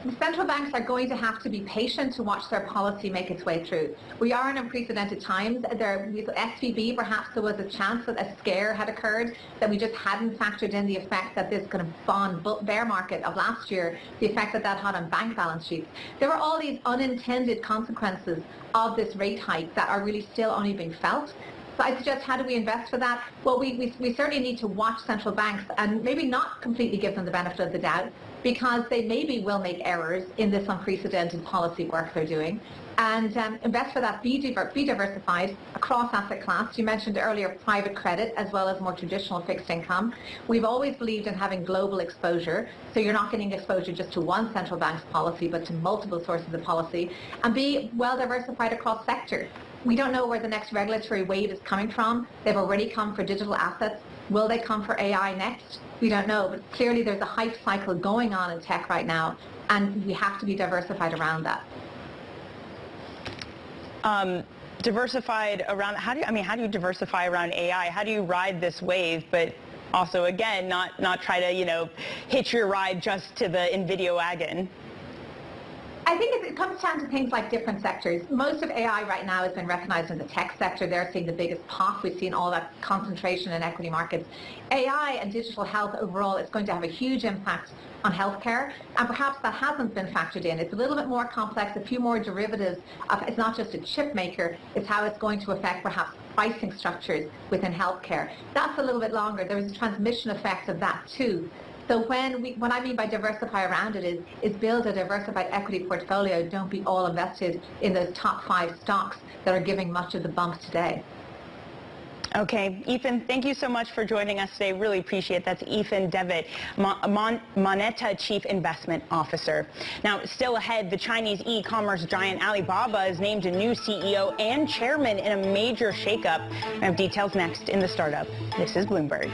The central banks are going to have to be patient to watch their policy make its way through. We are in unprecedented times. With SVB, perhaps there was a chance that a scare had occurred, that we just hadn't factored in the effect that this kind of bond bear market of last year, the effect that had on bank balance sheets. There were all these unintended consequences of this rate hike that are really still only being felt. So I suggest, how do we invest for that? Well, we certainly need to watch central banks and maybe not completely give them the benefit of the doubt, because they maybe will make errors in this unprecedented policy work they're doing. And invest for that, be diversified across asset class. You mentioned earlier private credit as well as more traditional fixed income. We've always believed in having global exposure, so you're not getting exposure just to one central bank's policy, but to multiple sources of policy. And be well diversified across sectors. We don't know where the next regulatory wave is coming from. They've already come for digital assets. Will they come for AI next? We don't know, but clearly there's a hype cycle going on in tech right now, and we have to be diversified around that. Diversified around, how do you diversify around AI? How do you ride this wave, but also, again, not try to, you know, hitch your ride just to the NVIDIA wagon? I think it comes down to things like different sectors. Most of AI right now has been recognized in the tech sector. They're seeing the biggest pop. We've seen all that concentration in equity markets. AI and digital health overall is going to have a huge impact on healthcare, and perhaps that hasn't been factored in. It's a little bit more complex, a few more derivatives. It's not just a chip maker, it's how it's going to affect perhaps pricing structures within healthcare. That's a little bit longer. There's a transmission effect of that too. So what I mean by diversify around it is build a diversified equity portfolio. Don't be all invested in those top 5 stocks that are giving much of the bump today. Okay, Ethan, thank you so much for joining us today. Really appreciate it. That's Ethan Devitt, Moneta Chief Investment Officer. Now, still ahead, the Chinese e-commerce giant Alibaba is named a new CEO and chairman in a major shakeup. We have details next in the startup. This is Bloomberg.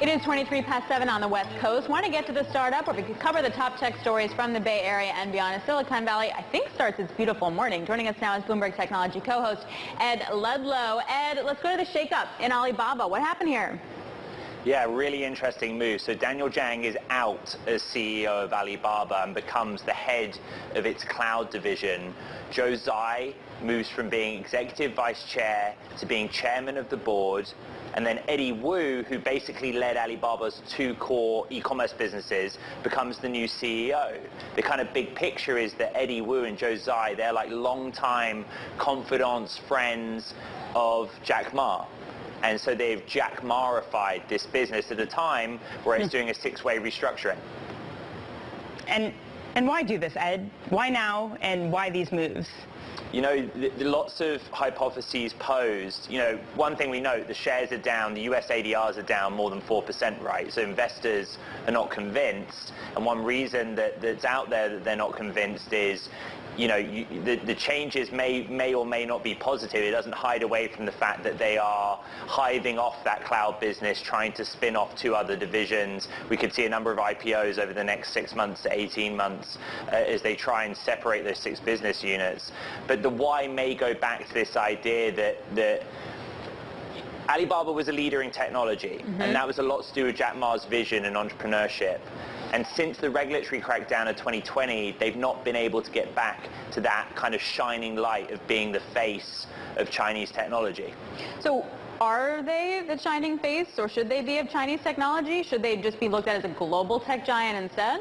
It is 23 past 7 on the West Coast. Want to get to the startup where we could cover the top tech stories from the Bay Area and beyond. As Silicon Valley, I think, starts its beautiful morning. Joining us now is Bloomberg Technology co-host Ed Ludlow. Ed, let's go to the shakeup in Alibaba. What happened here? Yeah, really interesting move. So Daniel Zhang is out as CEO of Alibaba and becomes the head of its cloud division. Joe Tsai moves from being executive vice chair to being chairman of the board. And then Eddie Wu, who basically led Alibaba's two core e-commerce businesses, becomes the new CEO. The kind of big picture is that Eddie Wu and Joe Tsai, they're like longtime confidants, friends of Jack Ma. And so they've Jack Ma-ified this business at a time where it's doing a six-way restructuring. And why do this, Ed? Why now, and why these moves? You know, lots of hypotheses posed. You know, one thing we know, the shares are down, the US ADRs are down more than 4%, right? So investors are not convinced. And one reason that's out there that they're not convinced is, you know, the changes may or may not be positive. It doesn't hide away from the fact that they are hiving off that cloud business, trying to spin off two other divisions. We could see a number of IPOs over the next 6 months to 18 months as they try and separate those six business units. But the why may go back to this idea that Alibaba was a leader in technology, and that was a lot to do with Jack Ma's vision and entrepreneurship. And since the regulatory crackdown of 2020, they've not been able to get back to that kind of shining light of being the face of Chinese technology. So are they the shining face, or should they be of Chinese technology? Should they just be looked at as a global tech giant instead?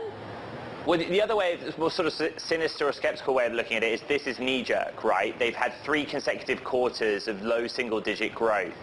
Well, the other way, more sort of sinister or skeptical way of looking at it is this is knee-jerk, right? They've had 3 consecutive quarters of low single-digit growth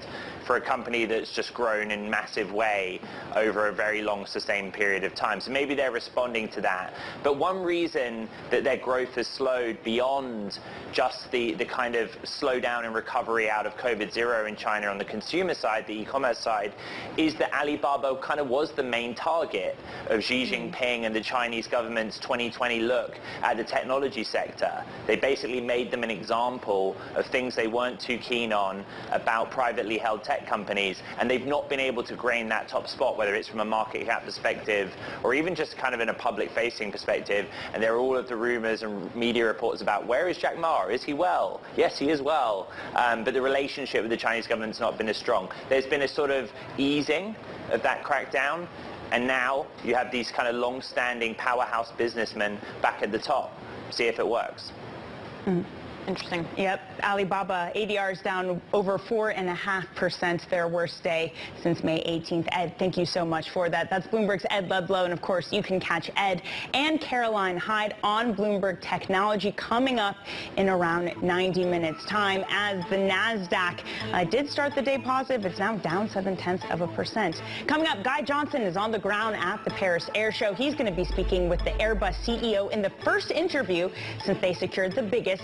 for a company that's just grown in a massive way over a very long sustained period of time. So maybe they're responding to that. But one reason that their growth has slowed beyond just the kind of slowdown and recovery out of COVID zero in China on the consumer side, the e-commerce side, is that Alibaba kind of was the main target of Xi Jinping and the Chinese government's 2020 look at the technology sector. They basically made them an example of things they weren't too keen on about privately held tech companies, and they've not been able to gain that top spot, whether it's from a market cap perspective or even just kind of in a public-facing perspective. And there are all of the rumors and media reports about, where is Jack Ma? Is he well? Yes, he is well. But the relationship with the Chinese government's not been as strong. There's been a sort of easing of that crackdown, and now you have these kind of long-standing powerhouse businessmen back at the top. See if it works. Interesting. Yep. Alibaba ADRs down over 4.5%, their worst day since May 18th. Ed, thank you so much for that. That's Bloomberg's Ed Ludlow. And of course, you can catch Ed and Caroline Hyde on Bloomberg Technology coming up in around 90 minutes time, as the NASDAQ did start the day positive. It's now down 0.7%. Coming up, Guy Johnson is on the ground at the Paris Air Show. He's going to be speaking with the Airbus CEO in the first interview since they secured the biggest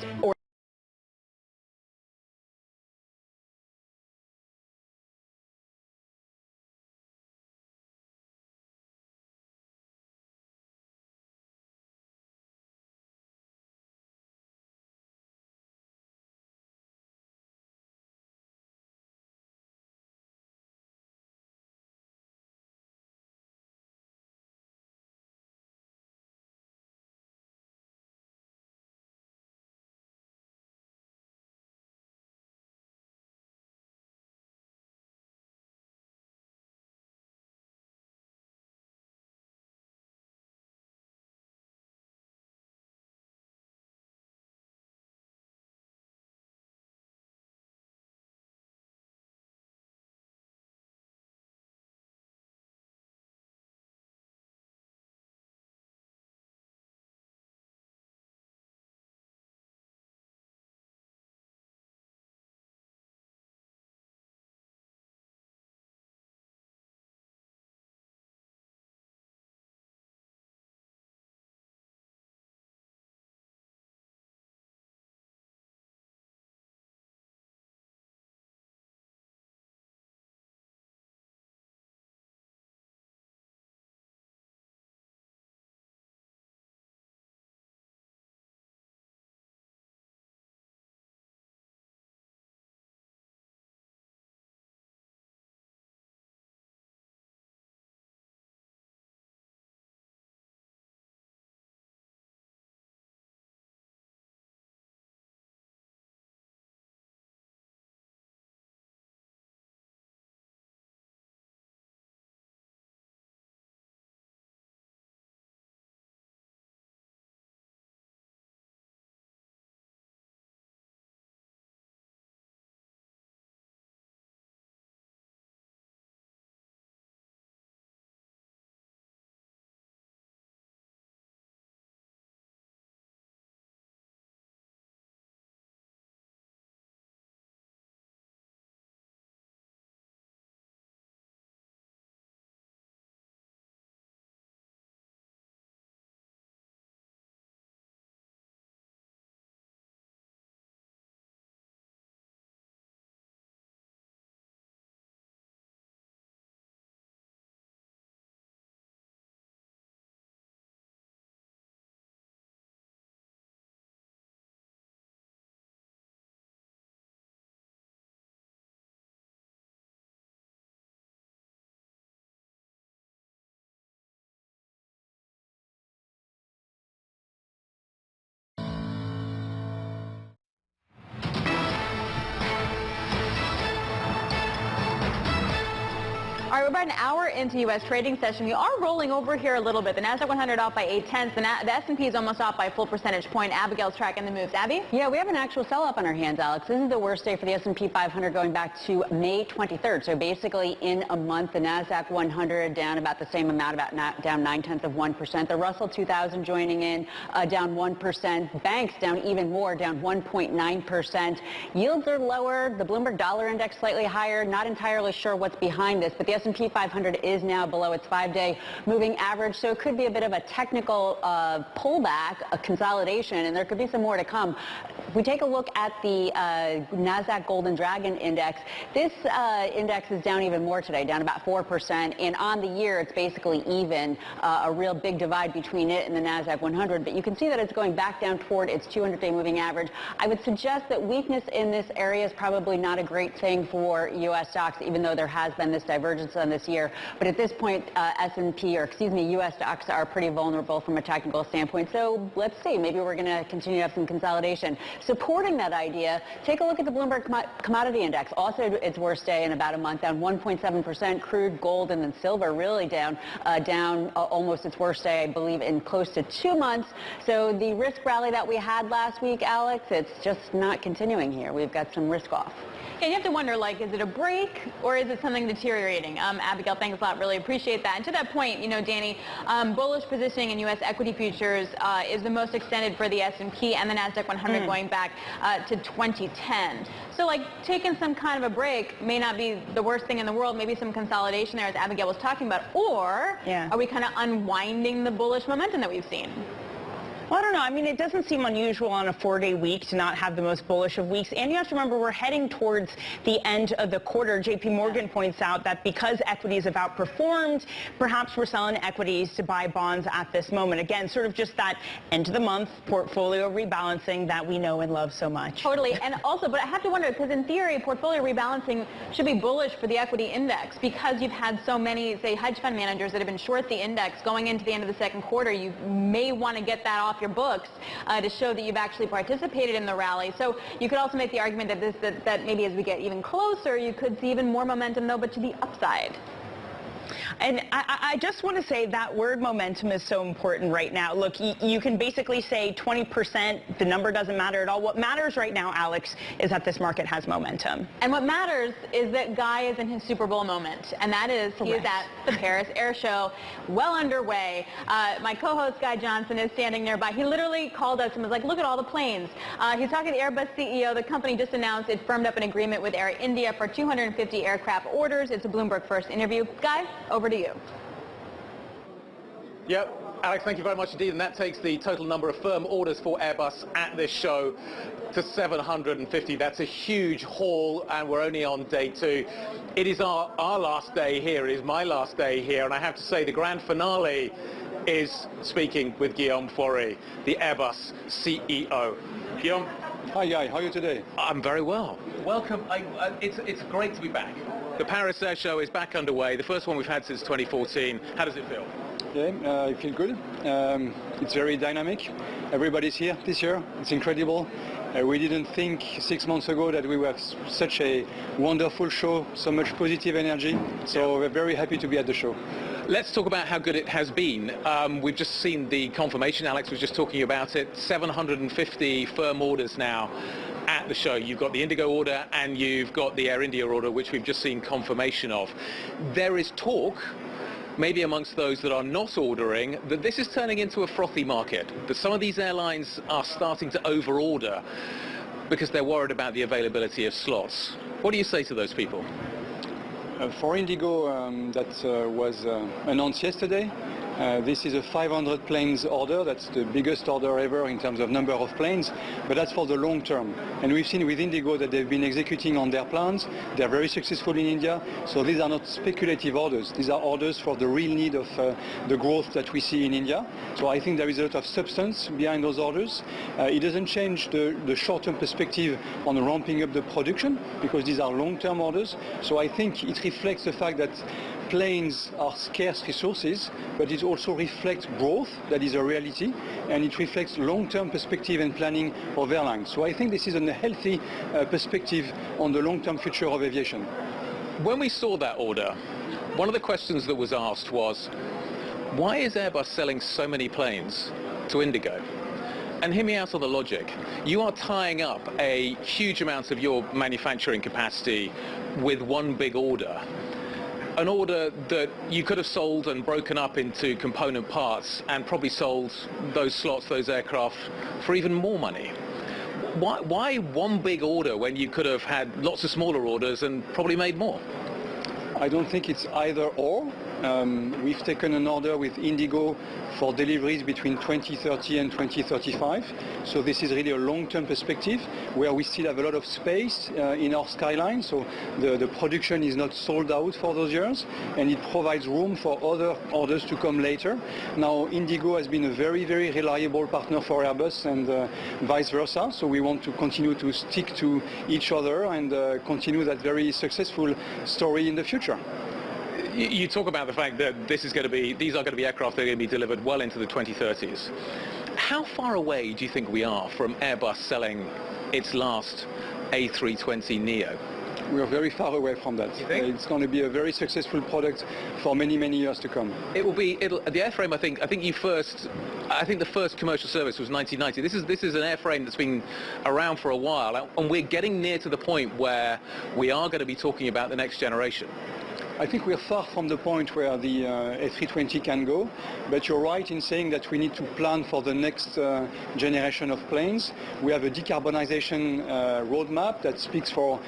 All right, we're about an hour into U.S. trading session. We are rolling over here a little bit. The Nasdaq 100 off by 0.8. The S&P is almost off by a full percentage point. Abigail's tracking the moves. Abby? Yeah, we have an actual sell-off on our hands, Alex. This is the worst day for the S&P 500 going back to May 23rd. So basically in a month, the Nasdaq 100 down about the same amount, down 0.9%. The Russell 2000 joining in, down 1%. Banks down even more, down 1.9%. Yields are lower. The Bloomberg Dollar Index slightly higher. Not entirely sure what's behind this, but the S&P 500 is now below its 5-day moving average, so it could be a bit of a technical pullback, a consolidation, and there could be some more to come. If we take a look at the Nasdaq Golden Dragon Index, this index is down even more today, down about 4%, and on the year it's basically even, a real big divide between it and the Nasdaq 100, but you can see that it's going back down toward its 200-day moving average. I would suggest that weakness in this area is probably not a great thing for U.S. stocks, even though there has been this divergence on this year. But at this point, U.S. stocks are pretty vulnerable from a technical standpoint. So let's see. Maybe we're going to continue to have some consolidation. Supporting that idea, take a look at the Bloomberg Commodity Index. Also its worst day in about a month, down 1.7%. Crude, gold, and then silver really down almost its worst day, I believe, in close to 2 months. So the risk rally that we had last week, Alex, it's just not continuing here. We've got some risk off. And you have to wonder, like, is it a break or is it something deteriorating? Abigail, thanks a lot. Really appreciate that. And to that point, you know, Danny, bullish positioning in U.S. equity futures is the most extended for the S&P and the Nasdaq 100 going back to 2010. So, like, taking some kind of a break may not be the worst thing in the world. Maybe some consolidation there, as Abigail was talking about. Or are we kind of unwinding the bullish momentum that we've seen? Well, I don't know. I mean, it doesn't seem unusual on a 4-day week to not have the most bullish of weeks. And you have to remember, we're heading towards the end of the quarter. JP Morgan points out that because equities have outperformed, perhaps we're selling equities to buy bonds at this moment. Again, sort of just that end of the month portfolio rebalancing that we know and love so much. Totally. And also, but I have to wonder, because in theory, portfolio rebalancing should be bullish for the equity index because you've had so many, say, hedge fund managers that have been short the index going into the end of the second quarter. You may want to get that off your books to show that you've actually participated in the rally. So you could also make the argument that maybe as we get even closer, you could see even more momentum, though, but to the upside. And I just want to say that word momentum is so important right now. Look, you can basically say 20%, the number doesn't matter at all. What matters right now, Alex, is that this market has momentum. And what matters is that Guy is in his Super Bowl moment, and that is he is at the Paris Air Show, well underway. My co-host, Guy Johnson, is standing nearby. He literally called us and was like, look at all the planes. He's talking to the Airbus CEO. The company just announced it firmed up an agreement with Air India for 250 aircraft orders. It's a Bloomberg First interview. Guy, over to you. Yep. Alex, thank you very much indeed, and that takes the total number of firm orders for Airbus at this show to 750. That's a huge haul, and we're only on day 2. It is our last day here. It is my last day here, and I have to say the grand finale is speaking with Guillaume Faury, the Airbus CEO. Guillaume. Hi, Guy. How are you today? I'm very well. Welcome. It's great to be back. The Paris Air Show is back underway, the first one we've had since 2014. How does it feel? Yeah, I feel good. It's very dynamic. Everybody's here this year. It's incredible. We didn't think 6 months ago that we would have such a wonderful show, so much positive energy. So we're very happy to be at the show. Let's talk about how good it has been. We've just seen the confirmation. Alex was just talking about it. 750 firm orders now at the show. You've got the Indigo order and you've got the Air India order, which we've just seen confirmation of. There is talk, maybe amongst those that are not ordering, that this is turning into a frothy market, that some of these airlines are starting to overorder because they're worried about the availability of slots. What do you say to those people? For Indigo, that was announced yesterday. This is a 500 planes order. That's the biggest order ever in terms of number of planes, but that's for the long term. And we've seen with Indigo that they've been executing on their plans. They're very successful in India. So these are not speculative orders. These are orders for the real need of the growth that we see in India. So I think there is a lot of substance behind those orders. It doesn't change the short-term perspective on ramping up the production because these are long-term orders. So I think it reflects the fact that planes are scarce resources, but it also reflects growth, that is a reality, and it reflects long-term perspective and planning of airlines. So I think this is a healthy perspective on the long-term future of aviation. When we saw that order, one of the questions that was asked was, why is Airbus selling so many planes to Indigo? And hear me out on the logic. You are tying up a huge amount of your manufacturing capacity with one big order. An order that you could have sold and broken up into component parts and probably sold those slots, those aircraft, for even more money. Why one big order when you could have had lots of smaller orders and probably made more? I don't think it's either or. We've taken an order with Indigo for deliveries between 2030 and 2035. So this is really a long-term perspective where we still have a lot of space in our skyline. So the production is not sold out for those years, and it provides room for other orders to come later. Now, Indigo has been a very, very reliable partner for Airbus and vice versa. So we want to continue to stick to each other and continue that very successful story in the future. You talk about the fact that these are going to be aircraft that are going to be delivered well into the 2030s. How far away do you think we are from Airbus selling its last A320neo? We are very far away from that. It's going to be a very successful product for many, many years to come. The airframe. I think the first commercial service was 1990. This is an airframe that's been around for a while, and we're getting near to the point where we are going to be talking about the next generation. I think we're far from the point where the A320 can go, but you're right in saying that we need to plan for the next generation of planes. We have a decarbonization roadmap that speaks for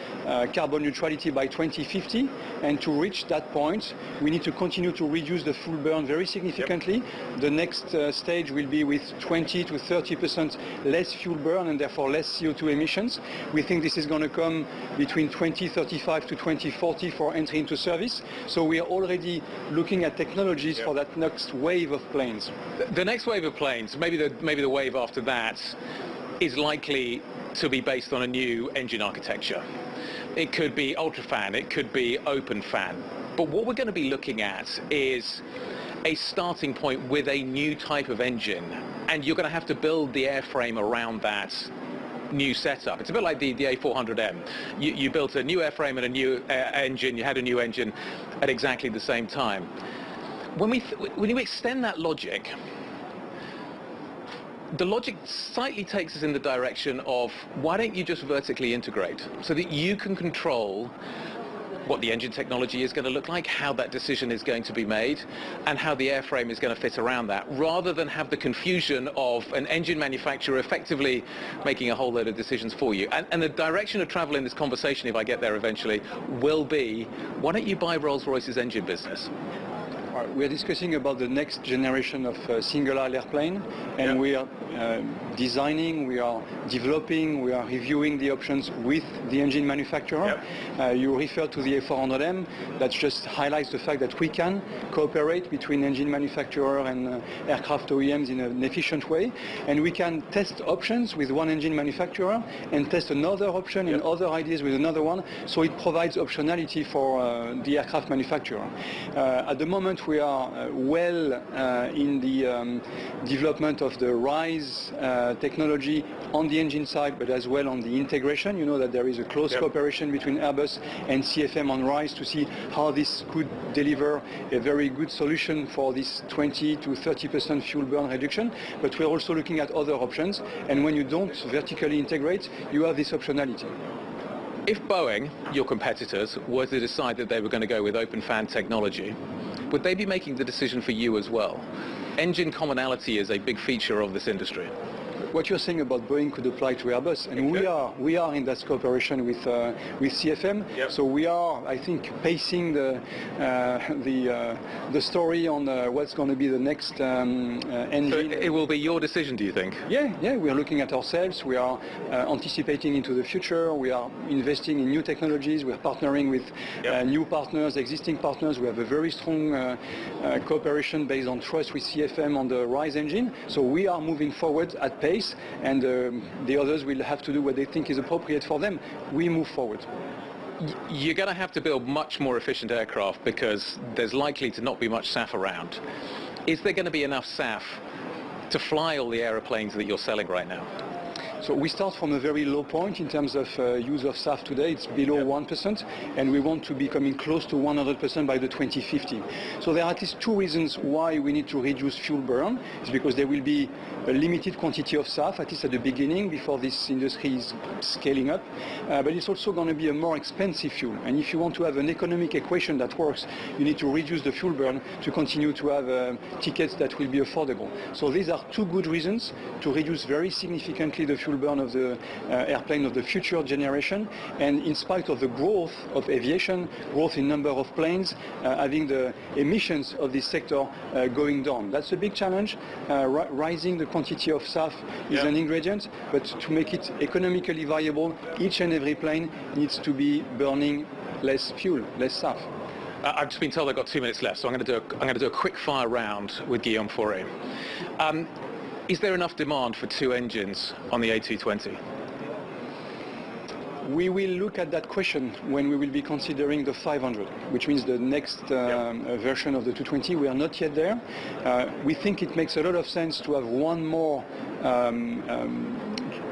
carbon neutrality by 2050, and to reach that point, we need to continue to reduce the fuel burn very significantly. The next stage will be with 20 to 30% less fuel burn and therefore less CO2 emissions. We think this is going to come between 2035 to 2040 for entry into service. So we are already looking at technologies for that next wave of planes. The next wave of planes, maybe the wave after that, is likely to be based on a new engine architecture. It could be ultrafan, it could be open fan. But what we're going to be looking at is a starting point with a new type of engine, and you're going to have to build the airframe around that new setup. It's a bit like the A400M. You built a new airframe and a new engine, you had a new engine at exactly the same time. When you extend that logic, the logic slightly takes us in the direction of, why don't you just vertically integrate so that you can control what the engine technology is going to look like, how that decision is going to be made, and how the airframe is going to fit around that, rather than have the confusion of an engine manufacturer effectively making a whole load of decisions for you. And the direction of travel in this conversation, if I get there eventually, will be, why don't you buy Rolls-Royce's engine business? We are discussing about the next generation of single-aisle airplane, and we are designing, we are developing, we are reviewing the options with the engine manufacturer. You refer to the A400M. That just highlights the fact that we can cooperate between engine manufacturer and aircraft OEMs in an efficient way, and we can test options with one engine manufacturer and test another option and other ideas with another one, so it provides optionality for the aircraft manufacturer. At the moment, we are well in the development of the RISE technology on the engine side, but as well on the integration. You know that there is a close cooperation between Airbus and CFM on RISE to see how this could deliver a very good solution for this 20 to 30% fuel burn reduction. But we're also looking at other options, and when you don't vertically integrate, you have this optionality. If Boeing, your competitors, were to decide that they were going to go with open fan technology, would they be making the decision for you as well? Engine commonality is a big feature of this industry. What you're saying about Boeing could apply to Airbus, and we are in that cooperation with CFM. So we are, I think, pacing the story on what's going to be the next engine. So it will be your decision, do you think? Yeah. We are looking at ourselves. We are anticipating into the future. We are investing in new technologies. We are partnering with new partners, existing partners. We have a very strong cooperation based on trust with CFM on the RISE engine. So we are moving forward at pace. And the others will have to do what they think is appropriate for them. We move forward. You're going to have to build much more efficient aircraft because there's likely to not be much SAF around. Is there going to be enough SAF to fly all the aeroplanes that you're selling right now? So we start from a very low point in terms of use of SAF today. It's below 1%, and we want to be coming close to 100% by the 2050. So there are at least two reasons why we need to reduce fuel burn. It's because there will be a limited quantity of SAF, at least at the beginning, before this industry is scaling up. But it's also going to be a more expensive fuel. And if you want to have an economic equation that works, you need to reduce the fuel burn to continue to have tickets that will be affordable. So these are two good reasons to reduce very significantly the fuel burn of the airplane of the future generation. And in spite of the growth of aviation, growth in number of planes, having the emissions of this sector going down. That's a big challenge. Rising the quantity of SAF is an ingredient, but to make it economically viable, each and every plane needs to be burning less fuel, less SAF. I've just been told I've got 2 minutes left, so I'm going to do a quick fire round with Jun23. Is there enough demand for two engines on the A220? We will look at that question when we will be considering the 500, which means the next version of the 220. We are not yet there. We think it makes a lot of sense to have one more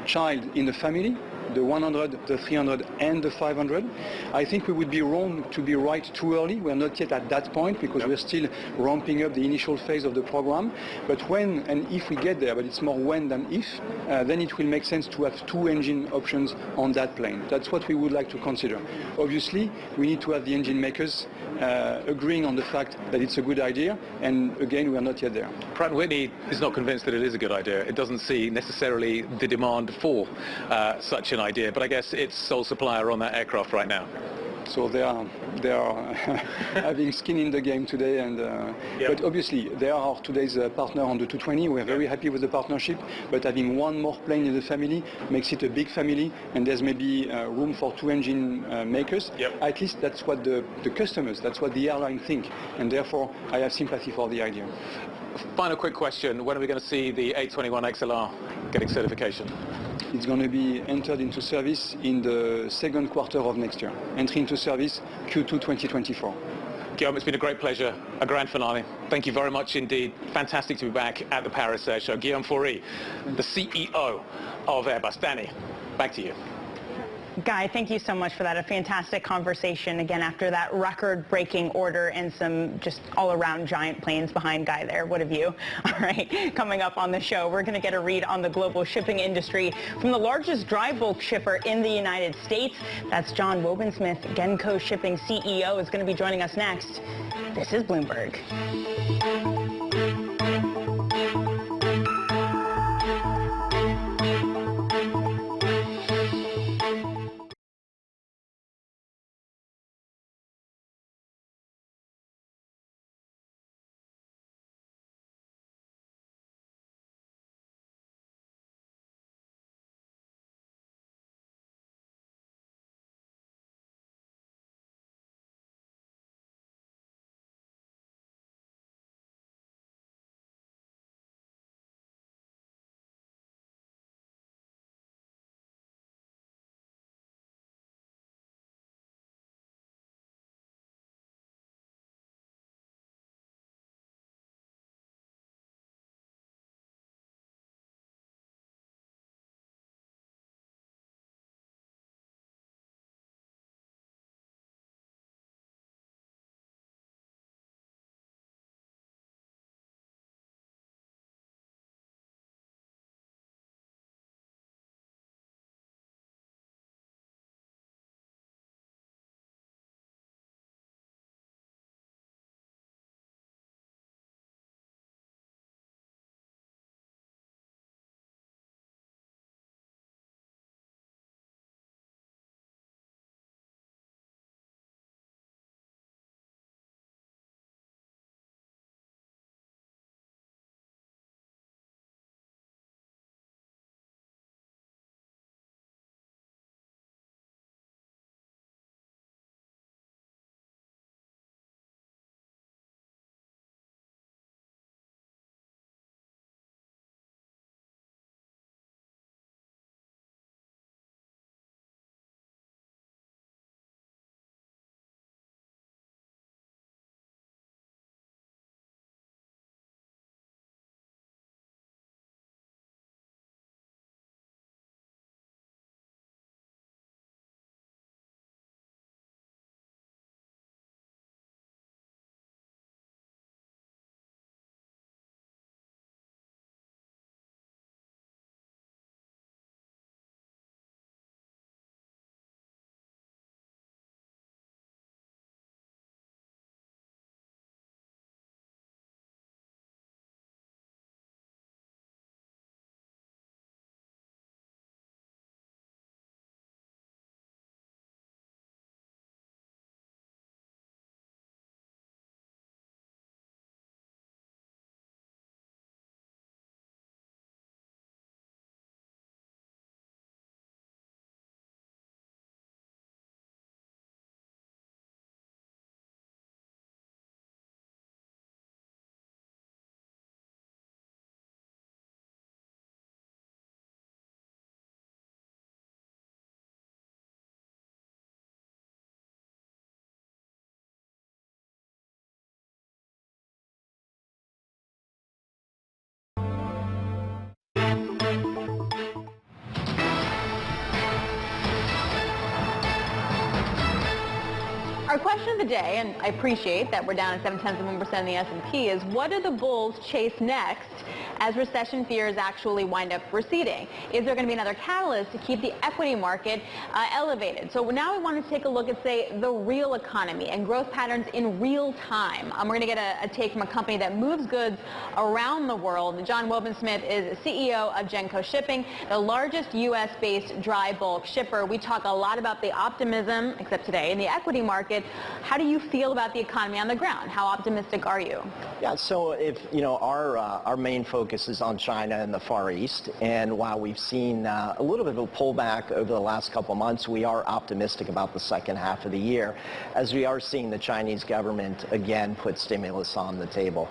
child in the family, the 100, the 300 and the 500. I think we would be wrong to be right too early. We're not yet at that point because we're still ramping up the initial phase of the program. But when and if we get there, but it's more when than if, then it will make sense to have two engine options on that plane. That's what we would like to consider. Obviously, we need to have the engine makers agreeing on the fact that it's a good idea, and again, we are not yet there. Pratt & Whitney is not convinced that it is a good idea. It doesn't see necessarily the demand for such an idea, but I guess it's sole supplier on that aircraft right now. So they are having skin in the game today, and but obviously they are today's partner on the 220. We're very happy with the partnership, but having one more plane in the family makes it a big family, and there's maybe room for two engine makers. At least that's what the customers, that's what the airline think, and therefore I have sympathy for the idea. Final quick question, when are we going to see the A321XLR getting certification? It's going to be entered into service in the second quarter of next year. Entry into service Q2 2024. Guillaume, it's been a great pleasure, a grand finale. Thank you very much indeed. Fantastic to be back at the Paris Air Show. Jun23, the CEO of Airbus. Danny, back to you. Guy, thank you so much for that. A fantastic conversation again after that record-breaking order and some just all-around giant planes behind Guy there. What have you? All right, coming up on the show, we're going to get a read on the global shipping industry from the largest dry bulk shipper in the United States. That's John Wobensmith, Genco Shipping CEO, is going to be joining us next. This is Bloomberg. Our question of the day, and I appreciate that we're down at 0.7% in the S&P, is what do the bulls chase next as recession fears actually wind up receding? Is there going to be another catalyst to keep the equity market elevated? So now we want to take a look at, say, the real economy and growth patterns in real time. We're going to get a take from a company that moves goods around the world. John Wobensmith is CEO of Genco Shipping, the largest U.S.-based dry bulk shipper. We talk a lot about the optimism, except today, in the equity market. How do you feel about the economy on the ground? How optimistic are you? Yeah, so if our main focus is on China and the Far East, and while we've seen a little bit of a pullback over the last couple of months, we are optimistic about the second half of the year, as we are seeing the Chinese government again put stimulus on the table.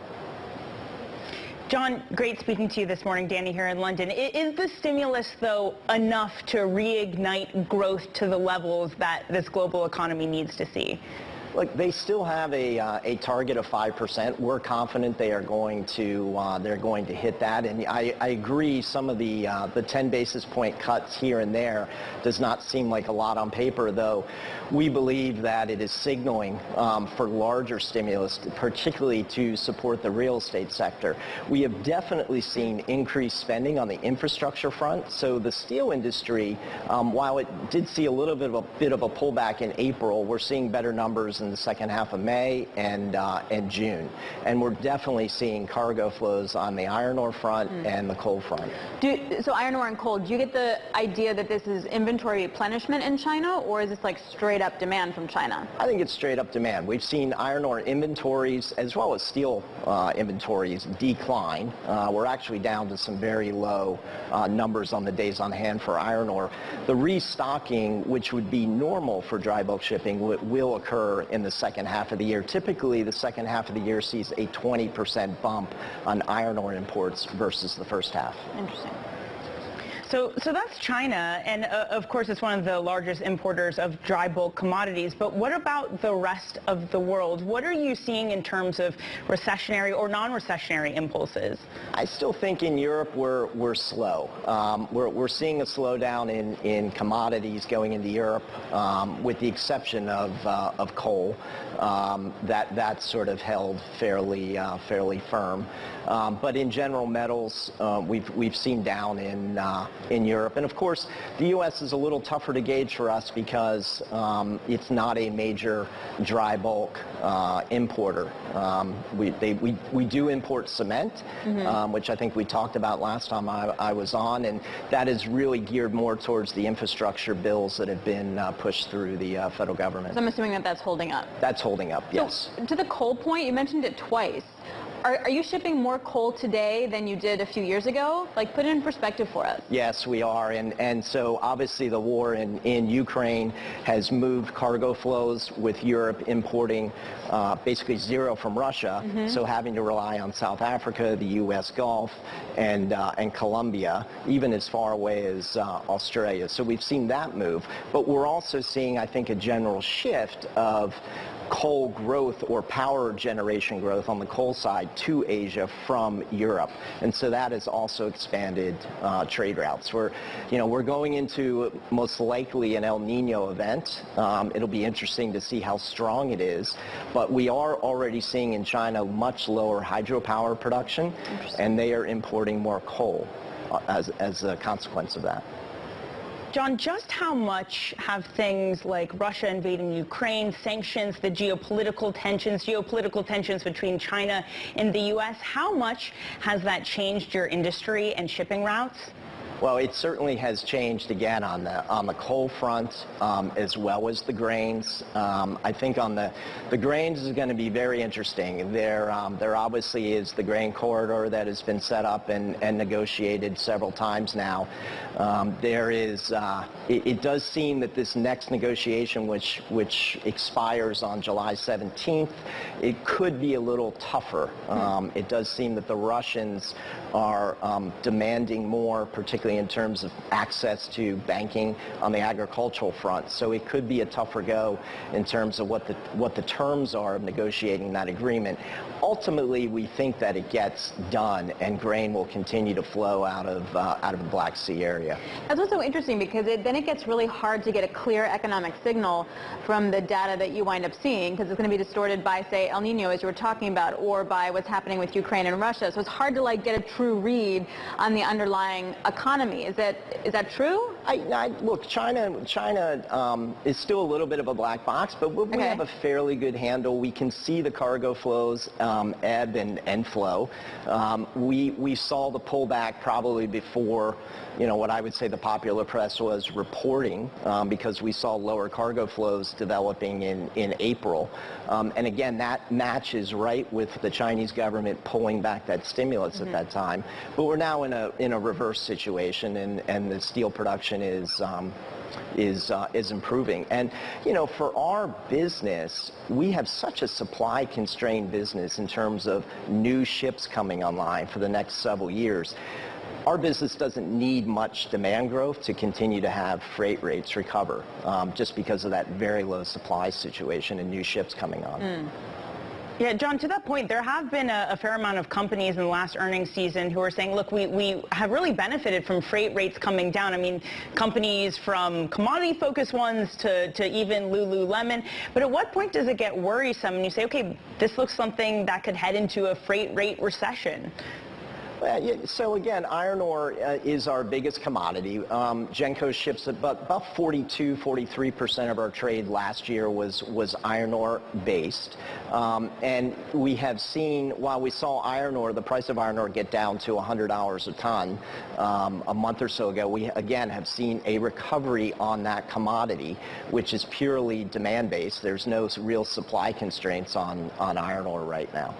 John, great speaking to you this morning. Danny here in London. Is the stimulus, though, enough to reignite growth to the levels that this global economy needs to see? Look, they still have a target of 5%. We're confident they are going to hit that, and I agree. Some of the 10 basis point cuts here and there does not seem like a lot on paper, though. We believe that it is signaling for larger stimulus, particularly to support the real estate sector. We have definitely seen increased spending on the infrastructure front. So the steel industry, while it did see a little bit of a pullback in April, we're seeing better numbers in the second half of May and June. And we're definitely seeing cargo flows on the iron ore front and the coal front. So iron ore and coal, do you get the idea that this is inventory replenishment in China, or is this like straight up demand from China? I think it's straight up demand. We've seen iron ore inventories as well as steel inventories decline. We're actually down to some very low numbers on the days on hand for iron ore. The restocking, which would be normal for dry bulk shipping, will occur in the second half of the year. Typically, the second half of the year sees a 20% bump on iron ore imports versus the first half. Interesting. So that's China, and of course it's one of the largest importers of dry bulk commodities, but what about the rest of the world? What are you seeing in terms of recessionary or non-recessionary impulses? I still think in Europe we're slow. We're seeing a slowdown in commodities going into Europe, with the exception of coal. That's sort of held fairly firm. But in general, metals we've seen down in Europe. And of course, the U.S. is a little tougher to gauge for us because it's not a major dry bulk importer. We do import cement, which I think we talked about last time I was on, and that is really geared more towards the infrastructure bills that have been pushed through the federal government. So I'm assuming that that's holding up. That's holding up, yes. So, to the coal point, you mentioned it twice. Are you shipping more coal today than you did a few years ago? Like, put it in perspective for us. Yes, we are. And so obviously the war in Ukraine has moved cargo flows with Europe importing basically zero from Russia, so having to rely on South Africa, the U.S. Gulf, and Colombia, even as far away as Australia. So we've seen that move. But we're also seeing, I think, a general shift of coal growth or power generation growth on the coal side to Asia from Europe, and so that has also expanded trade routes. We're going into most likely an El Nino event. It'll be interesting to see how strong it is, but we are already seeing in China much lower hydropower production, and they are importing more coal as a consequence of that. John, just how much have things like Russia invading Ukraine, sanctions, the geopolitical tensions between China and the U.S., how much has that changed your industry and shipping routes? Well, it certainly has changed again on the coal front, as well as the grains. I think on the grains is going to be very interesting. There obviously is the grain corridor that has been set up and negotiated several times now. It does seem that this next negotiation, which expires on July 17th, it could be a little tougher. It does seem that the Russians are demanding more, particularly particularly in terms of access to banking on the agricultural front. So it could be a tougher go in terms of what the terms are of negotiating that agreement. Ultimately, we think that it gets done and grain will continue to flow out of the Black Sea area. That's what's so interesting, because then it gets really hard to get a clear economic signal from the data that you wind up seeing, because it's going to be distorted by, say, El Nino, as you were talking about, or by what's happening with Ukraine and Russia. So it's hard to get a true read on the underlying economy. Is that true? Look, China is still a little bit of a black box, but we have a fairly good handle. We can see the cargo flows ebb and flow. We saw the pullback probably before, what I would say the popular press was reporting, because we saw lower cargo flows developing in April. And again, that matches right with the Chinese government pulling back that stimulus at that time. But we're now in a reverse situation, and the steel production is improving. And for our business, we have such a supply constrained business in terms of new ships coming online for the next several years. Our business doesn't need much demand growth to continue to have freight rates recover, just because of that very low supply situation and new ships coming on. Yeah, John, to that point, there have been a fair amount of companies in the last earnings season who are saying, look, we have really benefited from freight rates coming down. I mean, companies from commodity-focused ones to even Lululemon. But at what point does it get worrisome and you say, okay, this looks something that could head into a freight rate recession? So again, iron ore is our biggest commodity. Genco ships about 42-43% of our trade last year was iron ore based. And we have seen, while we saw iron ore, the price of iron ore get down to $100 a ton a month or so ago, we again have seen a recovery on that commodity, which is purely demand based. There's no real supply constraints on iron ore right now.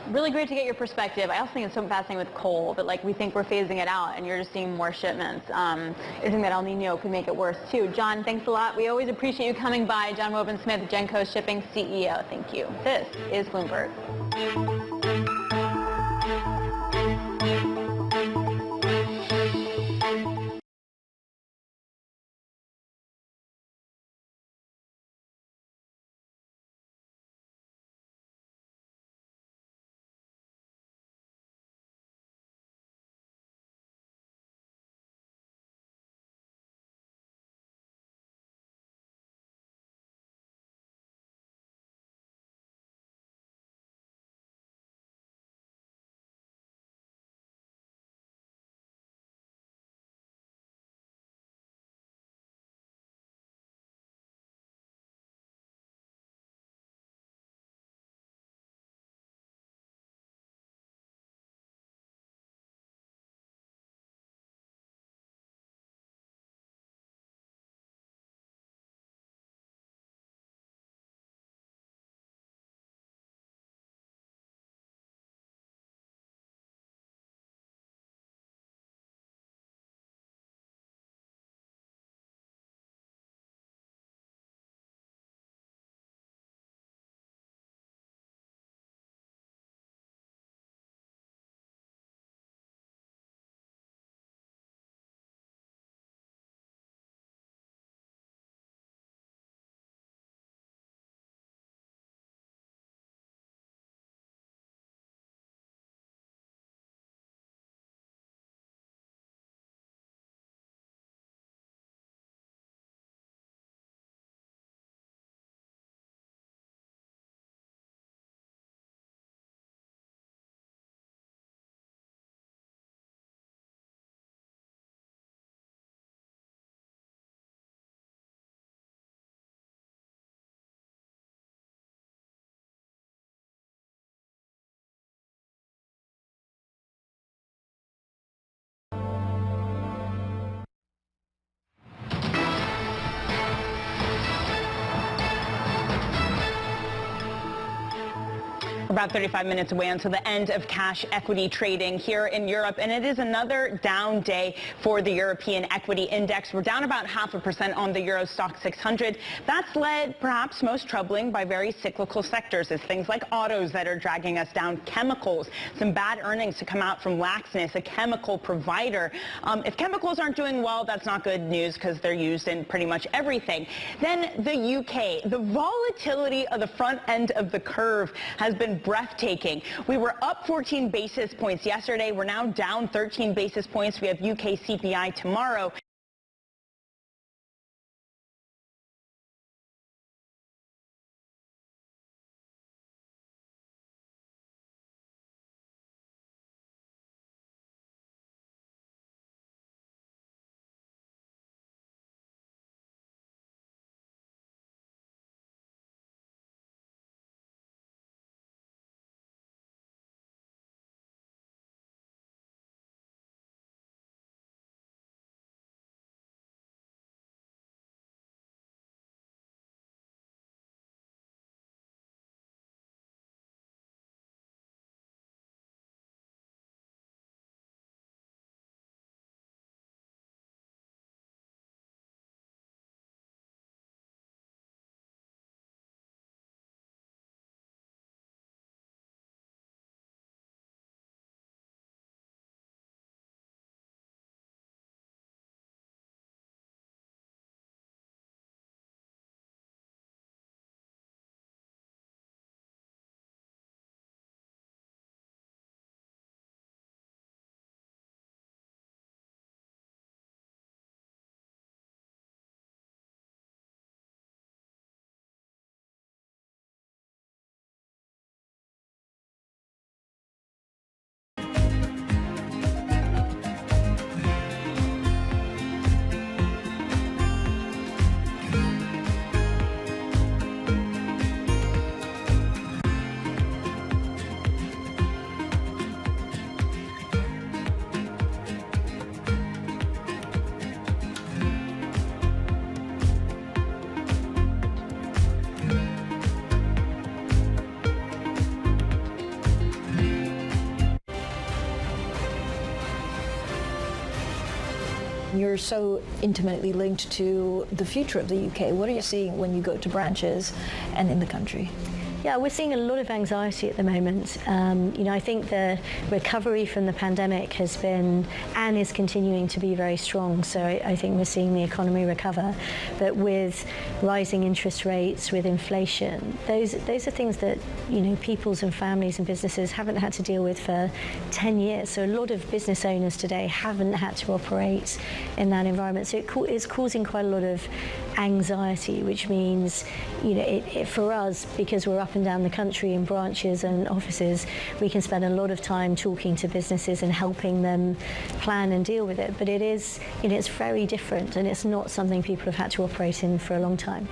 Really great to get your perspective. I also think it's so fascinating with coal, that we think we're phasing it out and you're just seeing more shipments. I think that El Nino could make it worse too. John, thanks a lot. We always appreciate you coming by. John Woven-Smith, Genco Shipping CEO. Thank you. This is Bloomberg. about 35 minutes away until the end of cash equity trading here in Europe, and it is another down day for the European equity index. We're down about 0.5% on the Euro Stock 600. That's led, perhaps most troubling, by very cyclical sectors. It's things like autos that are dragging us down, chemicals, some bad earnings to come out from Laxness, a chemical provider. If chemicals aren't doing well, that's not good news because they're used in pretty much everything. Then the UK, the volatility of the front end of the curve has been breathtaking. We were up 14 basis points yesterday. We're now down 13 basis points. We have UK CPI tomorrow. You're so intimately linked to the future of the UK. What are you seeing when you go to branches and in the country? Yeah, we're seeing a lot of anxiety at the moment. I think the recovery from the pandemic has been and is continuing to be very strong. So I think we're seeing the economy recover. But with rising interest rates, with inflation, those are things that peoples and families and businesses haven't had to deal with for 10 years. So a lot of business owners today haven't had to operate in that environment. So it's causing quite a lot of anxiety, which means for us, because we're up and down the country in branches and offices, we can spend a lot of time talking to businesses and helping them plan and deal with it. But it is, it's very different, and it's not something people have had to operate in for a long time.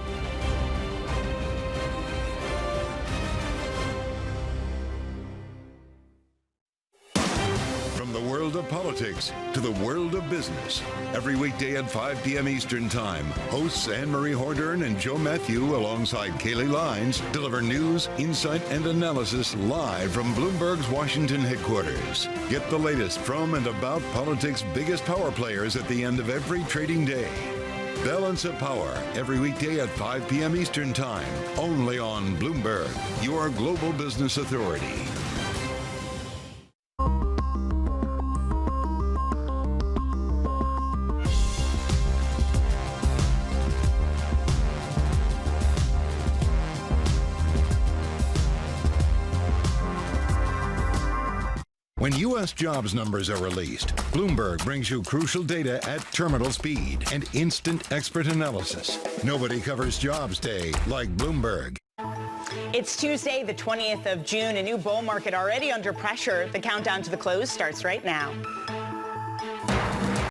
From the world of politics to the world of business. Every weekday at 5 p.m. Eastern Time, hosts Anne-Marie Hordern and Joe Matthew alongside Kaylee Lines deliver news, insight, and analysis live from Bloomberg's Washington headquarters. Get the latest from and about politics' biggest power players at the end of every trading day. Balance of Power, every weekday at 5 p.m. Eastern Time, only on Bloomberg, your global business authority. When U.S. jobs numbers are released, Bloomberg brings you crucial data at terminal speed and instant expert analysis. Nobody covers Jobs Day like Bloomberg. It's Tuesday, the 20th of June, a new bull market already under pressure. The countdown to the close starts right now.